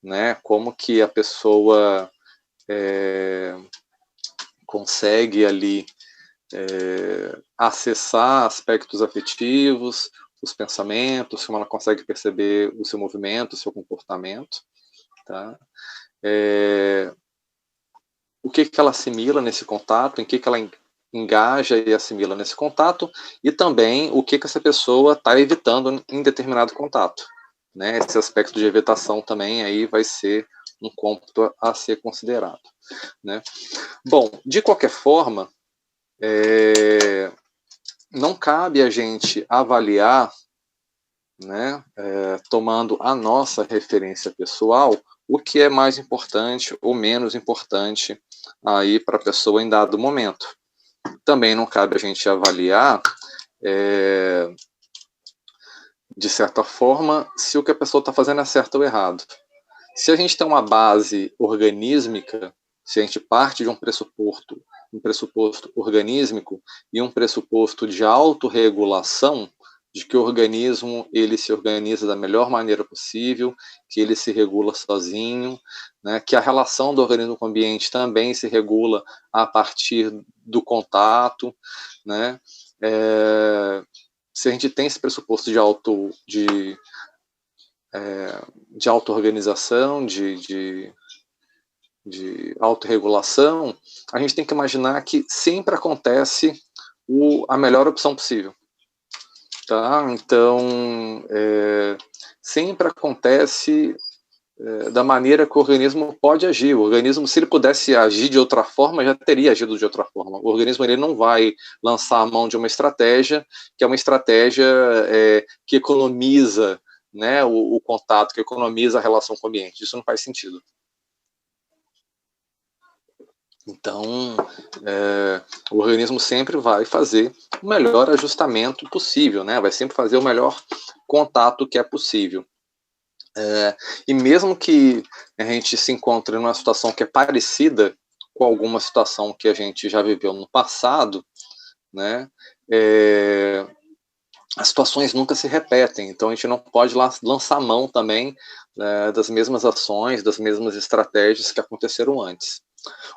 né? Como que a pessoa consegue ali acessar aspectos afetivos, os pensamentos, como ela consegue perceber o seu movimento, o seu comportamento, tá? O que ela assimila nesse contato, em que ela engaja e assimila nesse contato, e também o que essa pessoa está evitando em determinado contato, né? Esse aspecto de evitação também aí vai ser um cômputo a ser considerado, né? Bom, de qualquer forma, não cabe a gente avaliar, né, tomando a nossa referência pessoal, o que é mais importante ou menos importante aí para a pessoa em dado momento. Também não cabe a gente avaliar, de certa forma, se o que a pessoa está fazendo é certo ou errado. Se a gente tem uma base organísmica, se a gente parte de um pressuposto organísmico e um pressuposto de autorregulação, de que o organismo ele se organiza da melhor maneira possível, que ele se regula sozinho, né, que a relação do organismo com o ambiente também se regula a partir do contato, né, se a gente tem esse pressuposto de auto-organização, de autorregulação, a gente tem que imaginar que sempre acontece a melhor opção possível. Tá? Então, sempre acontece da maneira que o organismo pode agir. O organismo, se ele pudesse agir de outra forma, já teria agido de outra forma. O organismo ele não vai lançar a mão de uma estratégia, que é uma estratégia que economiza, né, o contato, que economiza a relação com o ambiente. Isso não faz sentido. Então, o organismo sempre vai fazer o melhor ajustamento possível, né? Vai sempre fazer o melhor contato que é possível. E mesmo que a gente se encontre numa situação que é parecida com alguma situação que a gente já viveu no passado, né? As situações nunca se repetem, então a gente não pode lançar mão também das mesmas ações, das mesmas estratégias que aconteceram antes.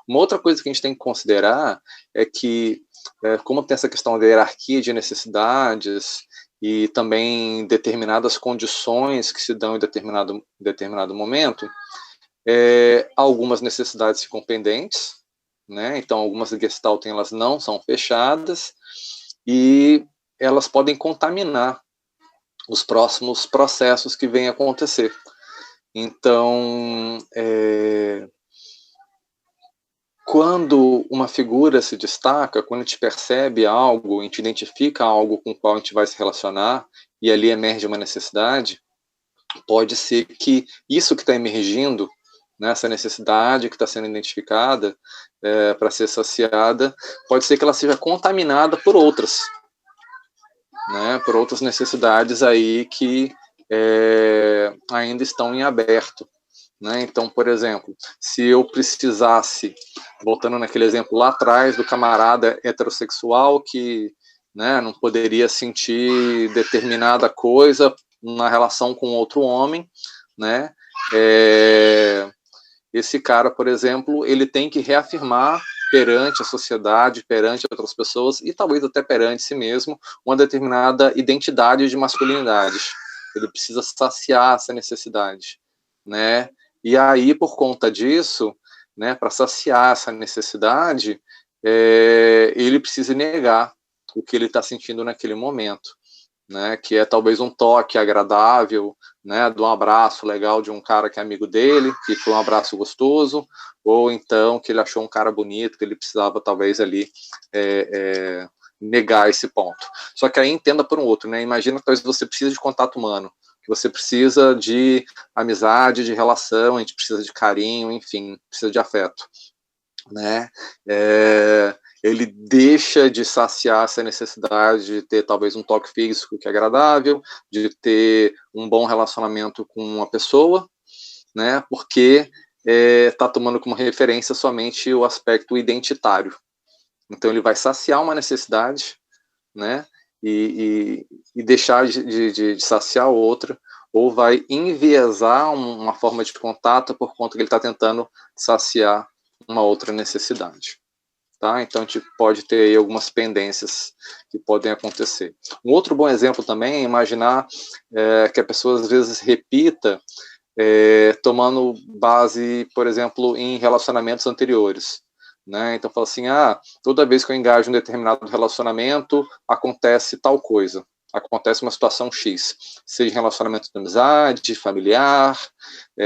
Uma outra coisa que a gente tem que considerar é que, como tem essa questão da hierarquia de necessidades e também determinadas condições que se dão em determinado momento, algumas necessidades ficam pendentes, né? Então algumas Gestalten elas não são fechadas e elas podem contaminar os próximos processos que vêm a acontecer. Então, quando uma figura se destaca, quando a gente percebe algo, a gente identifica algo com o qual a gente vai se relacionar e ali emerge uma necessidade, pode ser que isso que está emergindo, né, essa necessidade que está sendo identificada para ser saciada, pode ser que ela seja contaminada por outras, né, por outras necessidades aí que ainda estão em aberto. Né? Então, por exemplo, se eu precisasse, voltando naquele exemplo lá atrás, do camarada heterossexual que, né, não poderia sentir determinada coisa na relação com outro homem, né? Esse cara, por exemplo, ele tem que reafirmar perante a sociedade, perante outras pessoas e talvez até perante si mesmo uma determinada identidade de masculinidade. Ele precisa saciar essa necessidade, né? E aí, por conta disso, né, para saciar essa necessidade, ele precisa negar o que ele está sentindo naquele momento, né, que é talvez um toque agradável, né, de um abraço legal de um cara que é amigo dele, que foi um abraço gostoso, ou então que ele achou um cara bonito, que ele precisava talvez ali negar esse ponto. Só que aí entenda por um outro, né, imagina que talvez você precisa de contato humano, que você precisa de amizade, de relação, a gente precisa de carinho, enfim, precisa de afeto. né? Ele deixa de saciar essa necessidade de ter talvez um toque físico que é agradável, de ter um bom relacionamento com uma pessoa, né? Porque está tomando como referência somente o aspecto identitário. Então ele vai saciar uma necessidade, né? E deixar de saciar outra, ou vai enviesar uma forma de contato por conta que ele está tentando saciar uma outra necessidade. Tá? Então a gente pode ter aí algumas pendências que podem acontecer. Um outro bom exemplo também é imaginar que a pessoa às vezes repita tomando base, por exemplo, em relacionamentos anteriores. Né? Então fala assim, toda vez que eu engajo em um determinado relacionamento, acontece tal coisa. Acontece uma situação X, seja em relacionamento de amizade, familiar,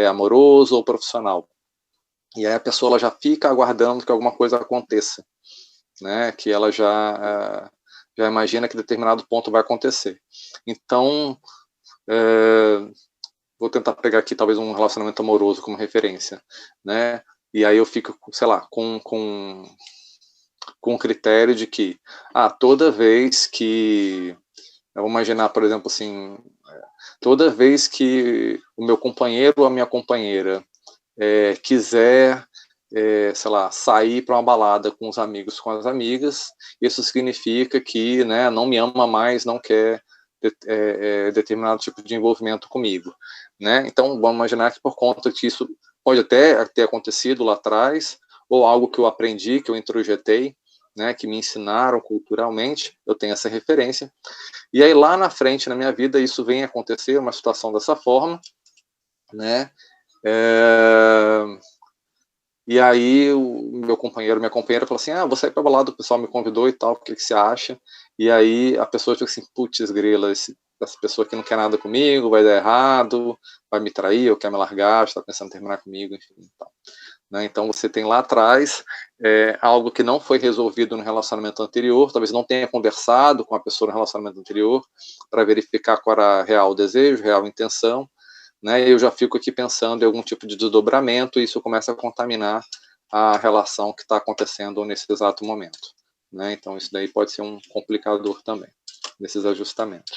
amoroso ou profissional. E aí a pessoa ela já fica aguardando que alguma coisa aconteça, né? Que ela já imagina que determinado ponto vai acontecer. Então, vou tentar pegar aqui talvez um relacionamento amoroso como referência, né? E aí eu fico, sei lá, com o critério de que, toda vez que, eu vou imaginar, por exemplo, assim, toda vez que o meu companheiro ou a minha companheira quiser, sei lá, sair para uma balada com os amigos, com as amigas, isso significa que, né, não me ama mais, não quer determinado tipo de envolvimento comigo, né? Então, vamos imaginar que por conta que isso pode até ter acontecido lá atrás, ou algo que eu aprendi, que eu introjetei, né, que me ensinaram culturalmente, eu tenho essa referência, e aí lá na frente, na minha vida, isso vem acontecer, uma situação dessa forma, né? E aí o meu companheiro, minha companheira falou assim, vou sair pra balada, o pessoal me convidou e tal, o que você acha? E aí a pessoa fica assim, putz grila, essa pessoa aqui não quer nada comigo, vai dar errado, vai me trair, ou quer me largar, está pensando em terminar comigo, enfim. Tal. Né? Então você tem lá atrás algo que não foi resolvido no relacionamento anterior, talvez não tenha conversado com a pessoa no relacionamento anterior, para verificar qual era real desejo, real intenção, né, eu já fico aqui pensando em algum tipo de desdobramento e isso começa a contaminar a relação que está acontecendo nesse exato momento. Né? Então, isso daí pode ser um complicador também, nesses ajustamentos.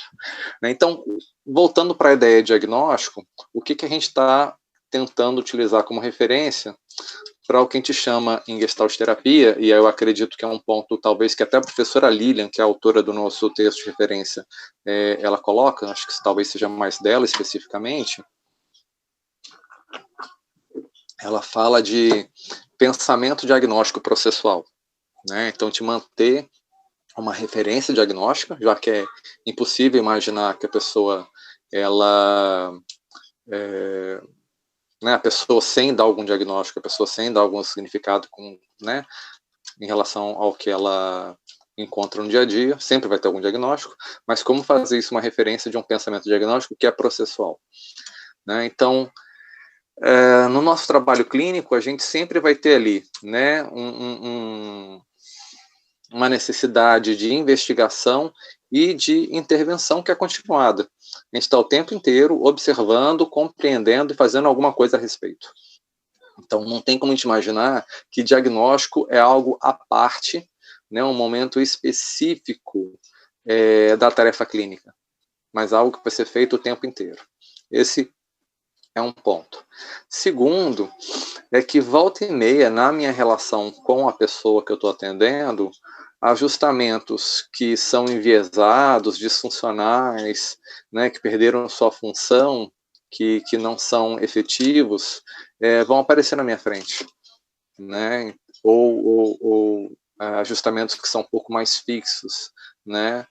Né? Então, voltando para a ideia de diagnóstico, o que a gente está tentando utilizar como referência para o que a gente chama em Gestalt terapia, e aí eu acredito que é um ponto, talvez, que até a professora Lilian, que é a autora do nosso texto de referência, ela coloca, acho que talvez seja mais dela especificamente, ela fala de pensamento diagnóstico processual. Né? Então, te manter uma referência diagnóstica, já que é impossível imaginar que a pessoa, ela... né, a pessoa sem dar algum diagnóstico, a pessoa sem dar algum significado né, em relação ao que ela encontra no dia a dia, sempre vai ter algum diagnóstico, mas como fazer isso uma referência de um pensamento diagnóstico que é processual. Né? Então, no nosso trabalho clínico, a gente sempre vai ter ali, né, uma necessidade de investigação e de intervenção que é continuada. A gente está o tempo inteiro observando, compreendendo e fazendo alguma coisa a respeito. Então, não tem como a gente imaginar que diagnóstico é algo à parte, né, um momento específico da tarefa clínica, mas algo que vai ser feito o tempo inteiro. Esse é um ponto. Segundo, é que volta e meia, na minha relação com a pessoa que eu estou atendendo, ajustamentos que são enviesados, disfuncionais, né, que perderam sua função, que não são efetivos, vão aparecer na minha frente. Né? Ou ajustamentos que são um pouco mais fixos, né?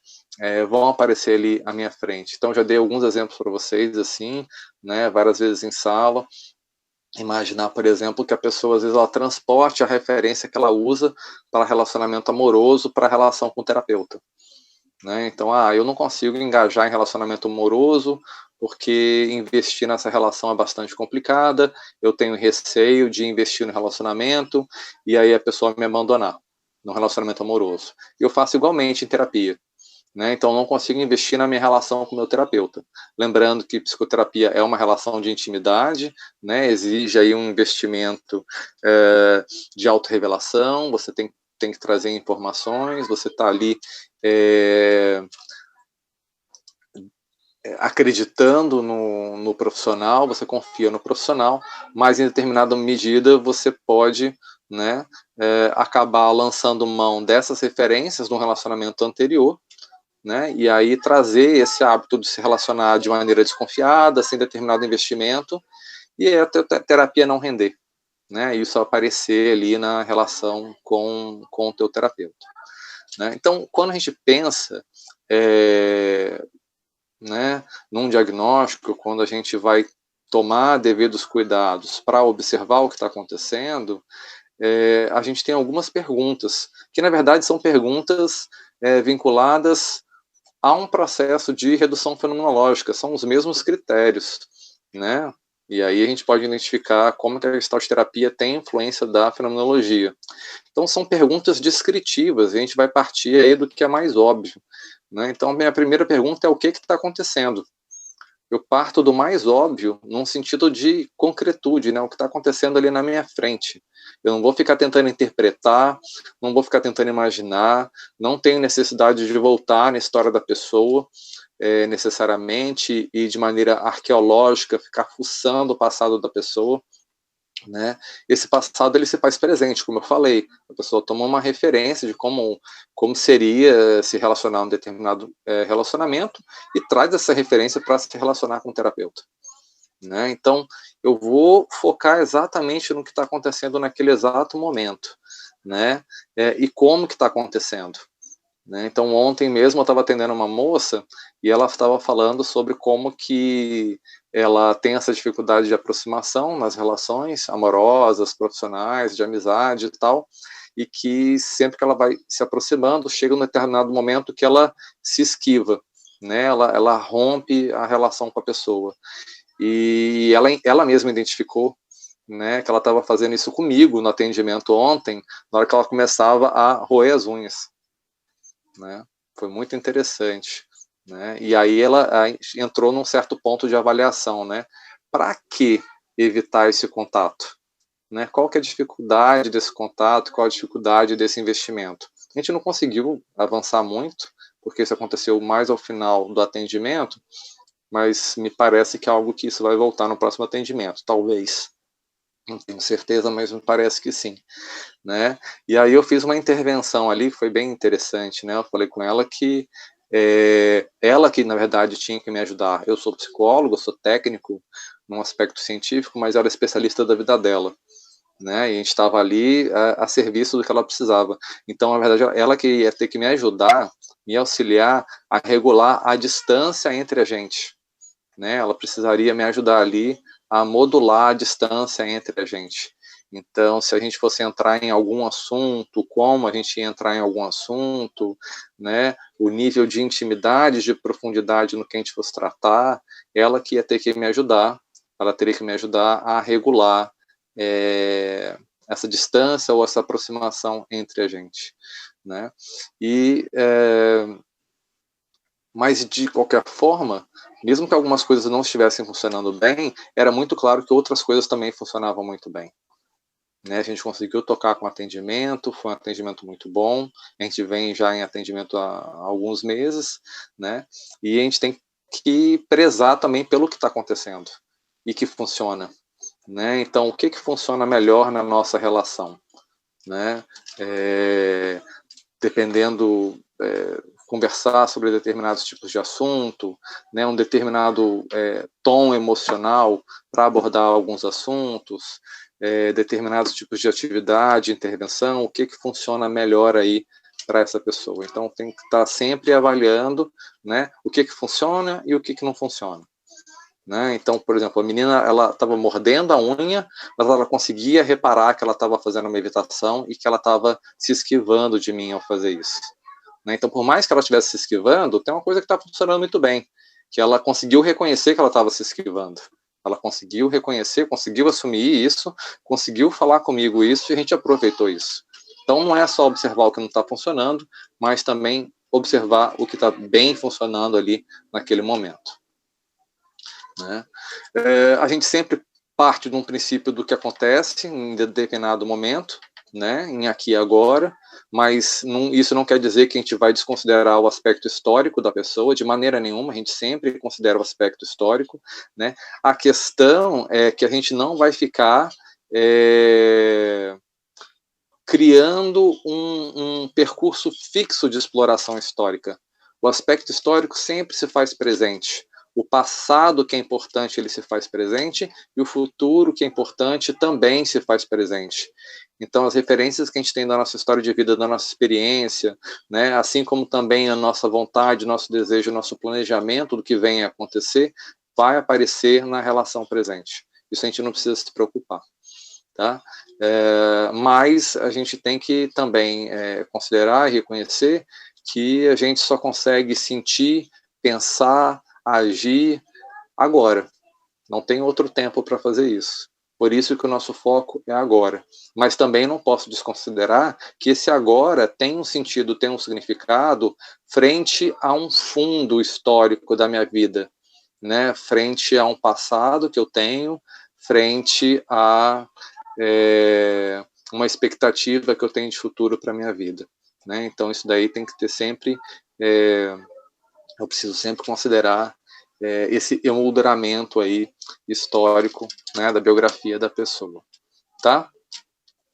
Vão aparecer ali à minha frente. Então, já dei alguns exemplos para vocês, assim, né? Várias vezes em sala. Imaginar, por exemplo, que a pessoa, às vezes, ela transporte a referência que ela usa para relacionamento amoroso para a relação com o terapeuta. Né? Então, eu não consigo engajar em relacionamento amoroso porque investir nessa relação é bastante complicada, eu tenho receio de investir no relacionamento e aí a pessoa me abandonar no relacionamento amoroso. E eu faço igualmente em terapia. né? Então, não consigo investir na minha relação com o meu terapeuta. Lembrando que psicoterapia é uma relação de intimidade, né? Exige aí um investimento de autorrevelação, você tem que trazer informações, você está ali acreditando no profissional, você confia no profissional, mas em determinada medida você pode, né, acabar lançando mão dessas referências no relacionamento anterior, né, e aí trazer esse hábito de se relacionar de maneira desconfiada, sem determinado investimento, e a terapia não render, né, isso aparecer ali na relação com o teu terapeuta. Né? Então, quando a gente pensa né, num diagnóstico, quando a gente vai tomar devidos cuidados para observar o que está acontecendo, a gente tem algumas perguntas, que na verdade são perguntas vinculadas a um processo de redução fenomenológica, são os mesmos critérios, né? E aí a gente pode identificar como que a Gestalt terapia tem influência da fenomenologia. Então são perguntas descritivas, e a gente vai partir aí do que é mais óbvio, né? Então a minha primeira pergunta é o que está acontecendo? Eu parto do mais óbvio num sentido de concretude, né? O que está acontecendo ali na minha frente. Eu não vou ficar tentando interpretar, não vou ficar tentando imaginar, não tenho necessidade de voltar na história da pessoa, necessariamente, e de maneira arqueológica, ficar fuçando o passado da pessoa. Né? Esse passado ele se faz presente, como eu falei, a pessoa toma uma referência de como seria se relacionar a um determinado relacionamento e traz essa referência para se relacionar com o terapeuta. Né? Então, eu vou focar exatamente no que está acontecendo naquele exato momento, né? E como que está acontecendo. Né? Então, ontem mesmo eu estava atendendo uma moça e ela estava falando sobre como que ela tem essa dificuldade de aproximação nas relações amorosas, profissionais, de amizade e tal, e que sempre que ela vai se aproximando, chega um determinado momento que ela se esquiva, né? Ela rompe a relação com a pessoa. E ela mesma identificou, né, que ela estava fazendo isso comigo no atendimento ontem, na hora que ela começava a roer as unhas. Né? Foi muito interessante, né? E aí ela entrou num certo ponto de avaliação, né? Para que evitar esse contato? Né? Qual que é a dificuldade desse contato? Qual a dificuldade desse investimento? A gente não conseguiu avançar muito, porque isso aconteceu mais ao final do atendimento, mas me parece que é algo que isso vai voltar no próximo atendimento, talvez. Não tenho certeza, mas me parece que sim. Né? E aí eu fiz uma intervenção ali que foi bem interessante, né? Eu falei com ela que ela que na verdade tinha que me ajudar. Eu sou psicólogo, eu sou técnico num aspecto científico, mas ela é especialista da vida dela, né? E a gente estava ali a serviço do que ela precisava. Então, na verdade, ela que ia ter que me ajudar, me auxiliar a regular a distância entre a gente, né? Ela precisaria me ajudar ali a modular a distância entre a gente. Então, se a gente fosse entrar em algum assunto, como a gente ia entrar em algum assunto, né, o nível de intimidade, de profundidade no que a gente fosse tratar, ela que ia ter que me ajudar, ela teria que me ajudar a regular essa distância ou essa aproximação entre a gente. Né? Mas, de qualquer forma, mesmo que algumas coisas não estivessem funcionando bem, era muito claro que outras coisas também funcionavam muito bem. Né, a gente conseguiu tocar com atendimento, foi um atendimento muito bom, a gente vem já em atendimento há alguns meses, né, e a gente tem que prezar também pelo que está acontecendo e que funciona. Né, então, o que funciona melhor na nossa relação? Né, dependendo, conversar sobre determinados tipos de assunto, né, um determinado tom emocional para abordar alguns assuntos, determinados tipos de atividade, intervenção, o que funciona melhor aí para essa pessoa. Então, tem que estar sempre avaliando, né, o que funciona e o que não funciona. Né? Então, por exemplo, a menina ela estava mordendo a unha, mas ela conseguia reparar que ela estava fazendo uma evitação e que ela estava se esquivando de mim ao fazer isso. Né? Então, por mais que ela estivesse se esquivando, tem uma coisa que está funcionando muito bem, que ela conseguiu reconhecer que ela estava se esquivando. Ela conseguiu reconhecer, conseguiu assumir isso, conseguiu falar comigo isso e a gente aproveitou isso. Então, não é só observar o que não está funcionando, mas também observar o que está bem funcionando ali naquele momento. Né? A gente sempre parte de um princípio do que acontece em determinado momento, né, em aqui e agora, mas isso não quer dizer que a gente vai desconsiderar o aspecto histórico da pessoa, de maneira nenhuma, a gente sempre considera o aspecto histórico, né? A questão é que a gente não vai ficar criando um percurso fixo de exploração histórica. O aspecto histórico sempre se faz presente. O passado, que é importante, ele se faz presente, e o futuro, que é importante, também se faz presente. Então, as referências que a gente tem da nossa história de vida, da nossa experiência, né, assim como também a nossa vontade, nosso desejo, nosso planejamento do que vem a acontecer, vai aparecer na relação presente. Isso a gente não precisa se preocupar. Tá? Mas a gente tem que também considerar e reconhecer que a gente só consegue sentir, pensar, agir agora. Não tem outro tempo para fazer isso. Por isso que o nosso foco é agora. Mas também não posso desconsiderar que esse agora tem um sentido, tem um significado frente a um fundo histórico da minha vida, né? Frente a um passado que eu tenho, frente a uma expectativa que eu tenho de futuro para a minha vida. Né? Então, isso daí tem que ter sempre, eu preciso sempre considerar esse emolduramento aí histórico, né, da biografia da pessoa. Tá?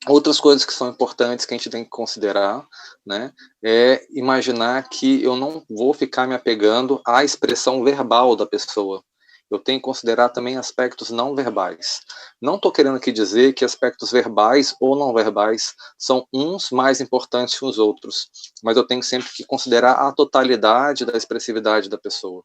Outras coisas que são importantes que a gente tem que considerar, né, é imaginar que eu não vou ficar me apegando à expressão verbal da pessoa. Eu tenho que considerar também aspectos não verbais. Não estou querendo aqui dizer que aspectos verbais ou não verbais são uns mais importantes que os outros, mas eu tenho sempre que considerar a totalidade da expressividade da pessoa.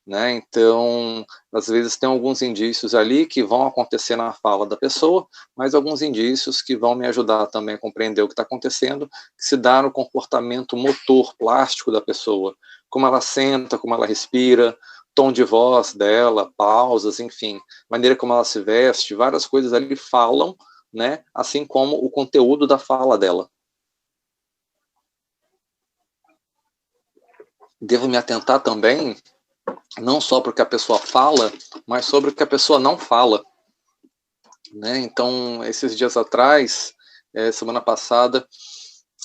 Né? Então, às vezes tem alguns indícios ali que vão acontecer na fala da pessoa, mas alguns indícios que vão me ajudar também a compreender o que está acontecendo, que se dá no comportamento motor plástico da pessoa, como ela senta, como ela respira, tom de voz dela, pausas, enfim, maneira como ela se veste, várias coisas ali falam, né? Assim como o conteúdo da fala dela. Devo me atentar também não só para o que a pessoa fala, mas sobre o que a pessoa não fala. Né? Então, esses dias atrás, semana passada,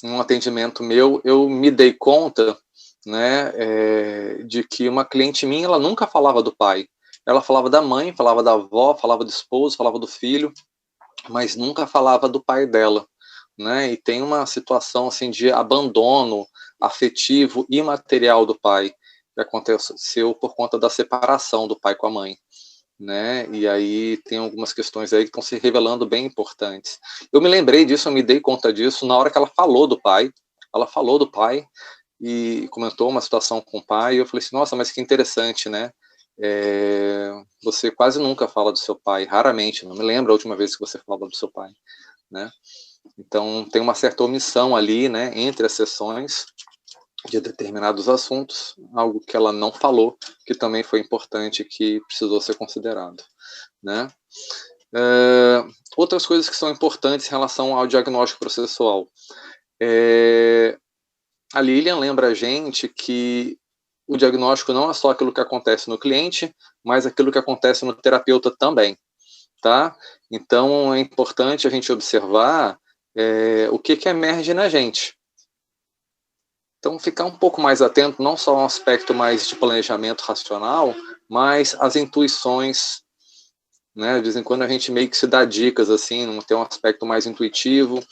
em um atendimento meu, eu me dei conta, né, de que uma cliente minha, ela nunca falava do pai. Ela falava da mãe, falava da avó, falava do esposo, falava do filho, mas nunca falava do pai dela. Né? E tem uma situação assim, de abandono afetivo e material do pai, que aconteceu por conta da separação do pai com a mãe. Né? E aí tem algumas questões aí que estão se revelando bem importantes. Eu me lembrei disso, eu me dei conta disso na hora que ela falou do pai. Ela falou do pai e comentou uma situação com o pai, e eu falei assim, nossa, mas que interessante, né? Você quase nunca fala do seu pai, raramente, não me lembro a última vez que você falava do seu pai, né? Então tem uma certa omissão ali, né, entre as sessões de determinados assuntos, algo que ela não falou, que também foi importante, que precisou ser considerado. Né? Outras coisas que são importantes em relação ao diagnóstico processual. A Lilian lembra a gente que o diagnóstico não é só aquilo que acontece no cliente, mas aquilo que acontece no terapeuta também. Tá? Então, é importante a gente observar o que emerge na gente. Então, ficar um pouco mais atento, não só ao aspecto mais de planejamento racional, mas as intuições, né? De vez em quando a gente meio que se dá dicas, assim, não tem um aspecto mais intuitivo,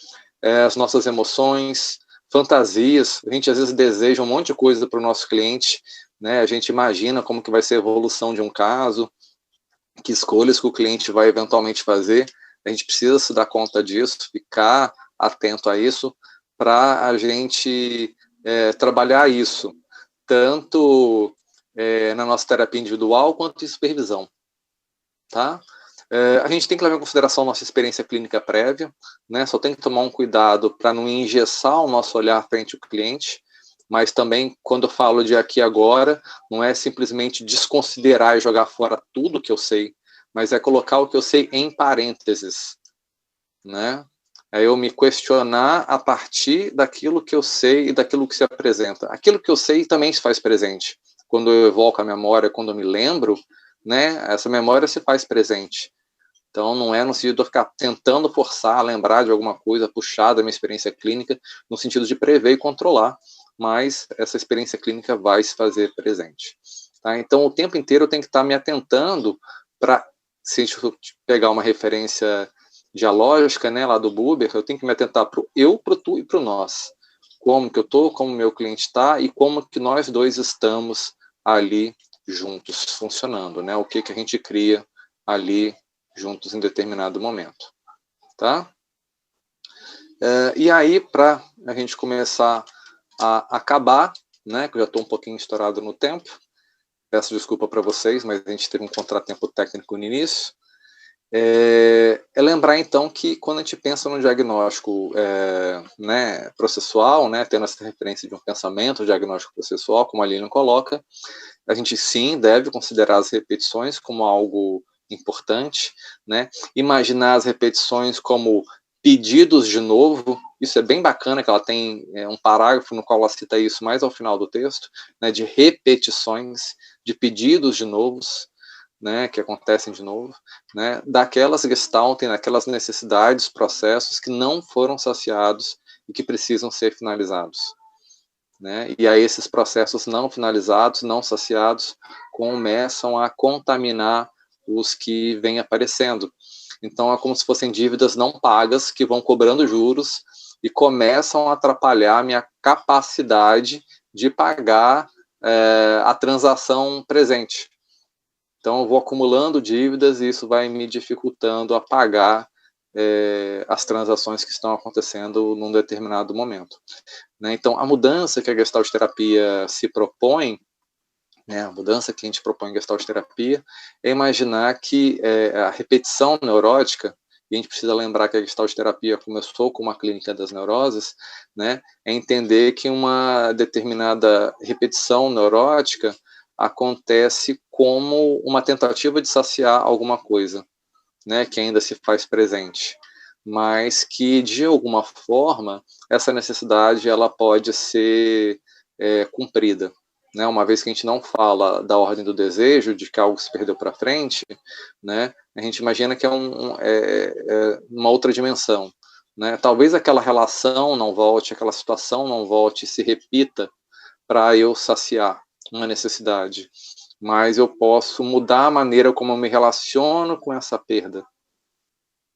as nossas emoções, fantasias. A gente, às vezes, deseja um monte de coisa para o nosso cliente, né? A gente imagina como que vai ser a evolução de um caso, que escolhas que o cliente vai eventualmente fazer. A gente precisa se dar conta disso, ficar atento a isso, para a gente trabalhar isso, tanto na nossa terapia individual, quanto em supervisão. Tá? A gente tem que levar em consideração a nossa experiência clínica prévia, né? Só tem que tomar um cuidado para não engessar o nosso olhar frente ao cliente, mas também, quando eu falo de aqui e agora, não é simplesmente desconsiderar e jogar fora tudo que eu sei, mas é colocar o que eu sei em parênteses, né? É eu me questionar a partir daquilo que eu sei e daquilo que se apresenta. Aquilo que eu sei também se faz presente. Quando eu evoco a memória, quando eu me lembro, né, essa memória se faz presente. Então, não é no sentido de eu ficar tentando forçar, lembrar de alguma coisa, puxar da minha experiência clínica, no sentido de prever e controlar, mas essa experiência clínica vai se fazer presente. Tá? Então, o tempo inteiro eu tenho que estar me atentando para, se a gente pegar uma referência dialógica, né, lá do Buber, eu tenho que me atentar para o eu, para o tu e para o nós. Como que eu estou, como o meu cliente está e como que nós dois estamos ali juntos, funcionando, né? O que a gente cria ali juntos em determinado momento, tá? E aí, para a gente começar a acabar, né, que eu já estou um pouquinho estourado no tempo, peço desculpa para vocês, mas a gente teve um contratempo técnico no início, lembrar então que quando a gente pensa no diagnóstico né, processual, né, tendo essa referência de um pensamento diagnóstico processual, como a Lilian coloca, a gente sim deve considerar as repetições como algo importante, né? Imaginar as repetições como pedidos de novo, isso é bem bacana, que ela tem um parágrafo no qual ela cita isso mais ao final do texto, né, de repetições, de pedidos de novos, né, que acontecem de novo, né, daquelas gestaltem, daquelas necessidades, processos que não foram saciados e que precisam ser finalizados. Né? E aí esses processos não finalizados, não saciados, começam a contaminar os que vêm aparecendo. Então é como se fossem dívidas não pagas que vão cobrando juros e começam a atrapalhar a minha capacidade de pagar a transação presente. Então eu vou acumulando dívidas e isso vai me dificultando a pagar as transações que estão acontecendo num determinado momento. Né? Então, a mudança que a Gestalt terapia se propõe, né, a mudança que a gente propõe em Gestalt terapia, é imaginar que a repetição neurótica, e a gente precisa lembrar que a Gestalt terapia começou com uma clínica das neuroses, né, é entender que uma determinada repetição neurótica acontece como uma tentativa de saciar alguma coisa, né, que ainda se faz presente, mas que de alguma forma essa necessidade ela pode ser cumprida, né? Uma vez que a gente não fala da ordem do desejo, de que algo se perdeu para frente, né? A gente imagina que é uma outra dimensão, né? Talvez aquela relação não volte, aquela situação não volte, se repita para eu saciar uma necessidade, mas eu posso mudar a maneira como eu me relaciono com essa perda,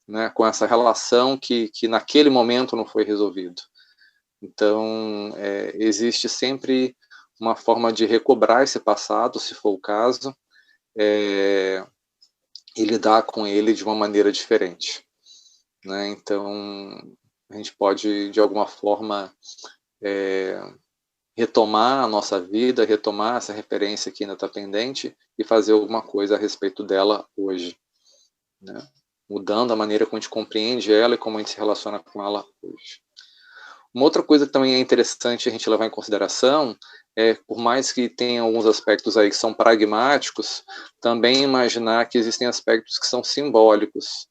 né, com essa relação que naquele momento não foi resolvido. Então, existe sempre uma forma de recobrar esse passado, se for o caso, e lidar com ele de uma maneira diferente. Né? Então, a gente pode, de alguma forma, retomar a nossa vida, retomar essa referência que ainda está pendente e fazer alguma coisa a respeito dela hoje. Né? Mudando a maneira como a gente compreende ela e como a gente se relaciona com ela hoje. Uma outra coisa que também é interessante a gente levar em consideração é, por mais que tenha alguns aspectos aí que são pragmáticos, também imaginar que existem aspectos que são simbólicos,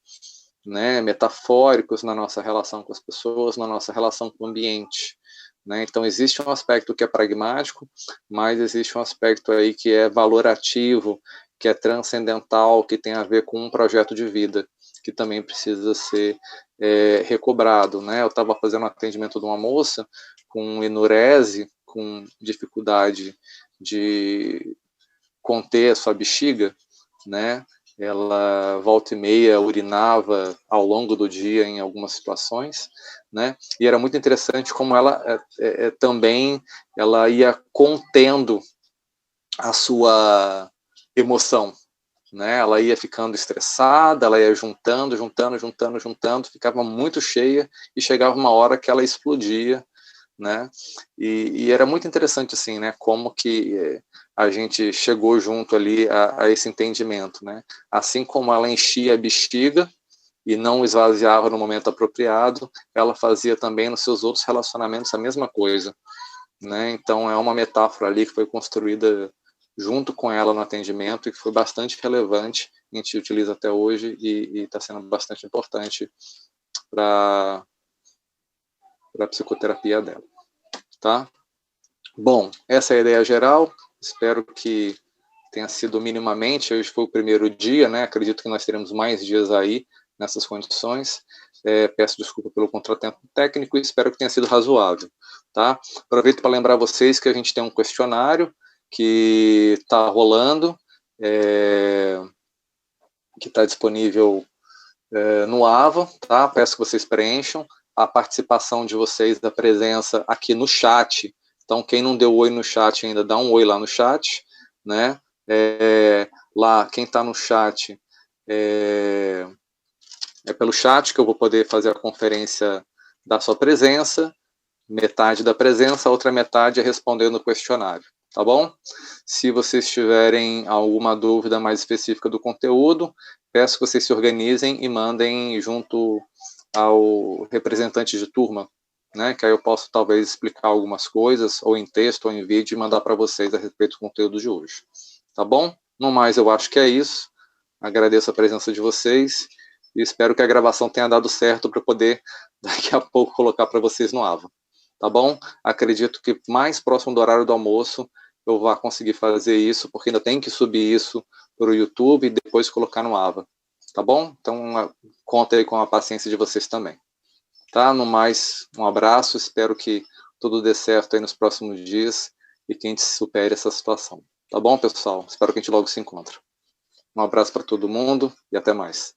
né, metafóricos na nossa relação com as pessoas, na nossa relação com o ambiente. Né? Então, existe um aspecto que é pragmático, mas existe um aspecto aí que é valorativo, que é transcendental, que tem a ver com um projeto de vida, que também precisa ser recobrado. Né? Eu estava fazendo um atendimento de uma moça com enurese, com dificuldade de conter a sua bexiga, né? Ela volta e meia urinava ao longo do dia em algumas situações, né? E era muito interessante como ela também ela ia contendo a sua emoção, né? Ela ia ficando estressada, ela ia juntando, ficava muito cheia e chegava uma hora que ela explodia, né? E era muito interessante assim, né? Como que a gente chegou junto ali a esse entendimento, né? Assim como ela enchia a bexiga e não esvaziava no momento apropriado, ela fazia também nos seus outros relacionamentos a mesma coisa, né? Então é uma metáfora ali que foi construída junto com ela no atendimento e que foi bastante relevante, a gente utiliza até hoje e está sendo bastante importante para para a psicoterapia dela, tá? Bom, essa é a ideia geral, espero que tenha sido minimamente, hoje foi o primeiro dia, né? Acredito que nós teremos mais dias aí nessas condições. Peço desculpa pelo contratempo técnico e espero que tenha sido razoável, tá? Aproveito para lembrar vocês que a gente tem um questionário que está rolando, que está disponível no AVA, tá? Peço que vocês preencham. A participação de vocês, da presença aqui no chat. Então, quem não deu oi no chat ainda, dá um oi lá no chat, né? Lá, quem está no chat, é pelo chat que eu vou poder fazer a conferência da sua presença, metade da presença, a outra metade é respondendo o questionário, tá bom? Se vocês tiverem alguma dúvida mais específica do conteúdo, peço que vocês se organizem e mandem junto ao representante de turma, né? Que aí eu posso talvez explicar algumas coisas, ou em texto, ou em vídeo, e mandar para vocês a respeito do conteúdo de hoje, tá bom? No mais, eu acho que é isso. Agradeço a presença de vocês e espero que a gravação tenha dado certo para poder daqui a pouco colocar para vocês no AVA, tá bom? Acredito que mais próximo do horário do almoço eu vou conseguir fazer isso, porque ainda tem que subir isso para o YouTube e depois colocar no AVA, tá bom? Então, conta aí com a paciência de vocês também, tá? No mais, um abraço, espero que tudo dê certo aí nos próximos dias e que a gente supere essa situação, tá bom, pessoal? Espero que a gente logo se encontre. Um abraço para todo mundo e até mais.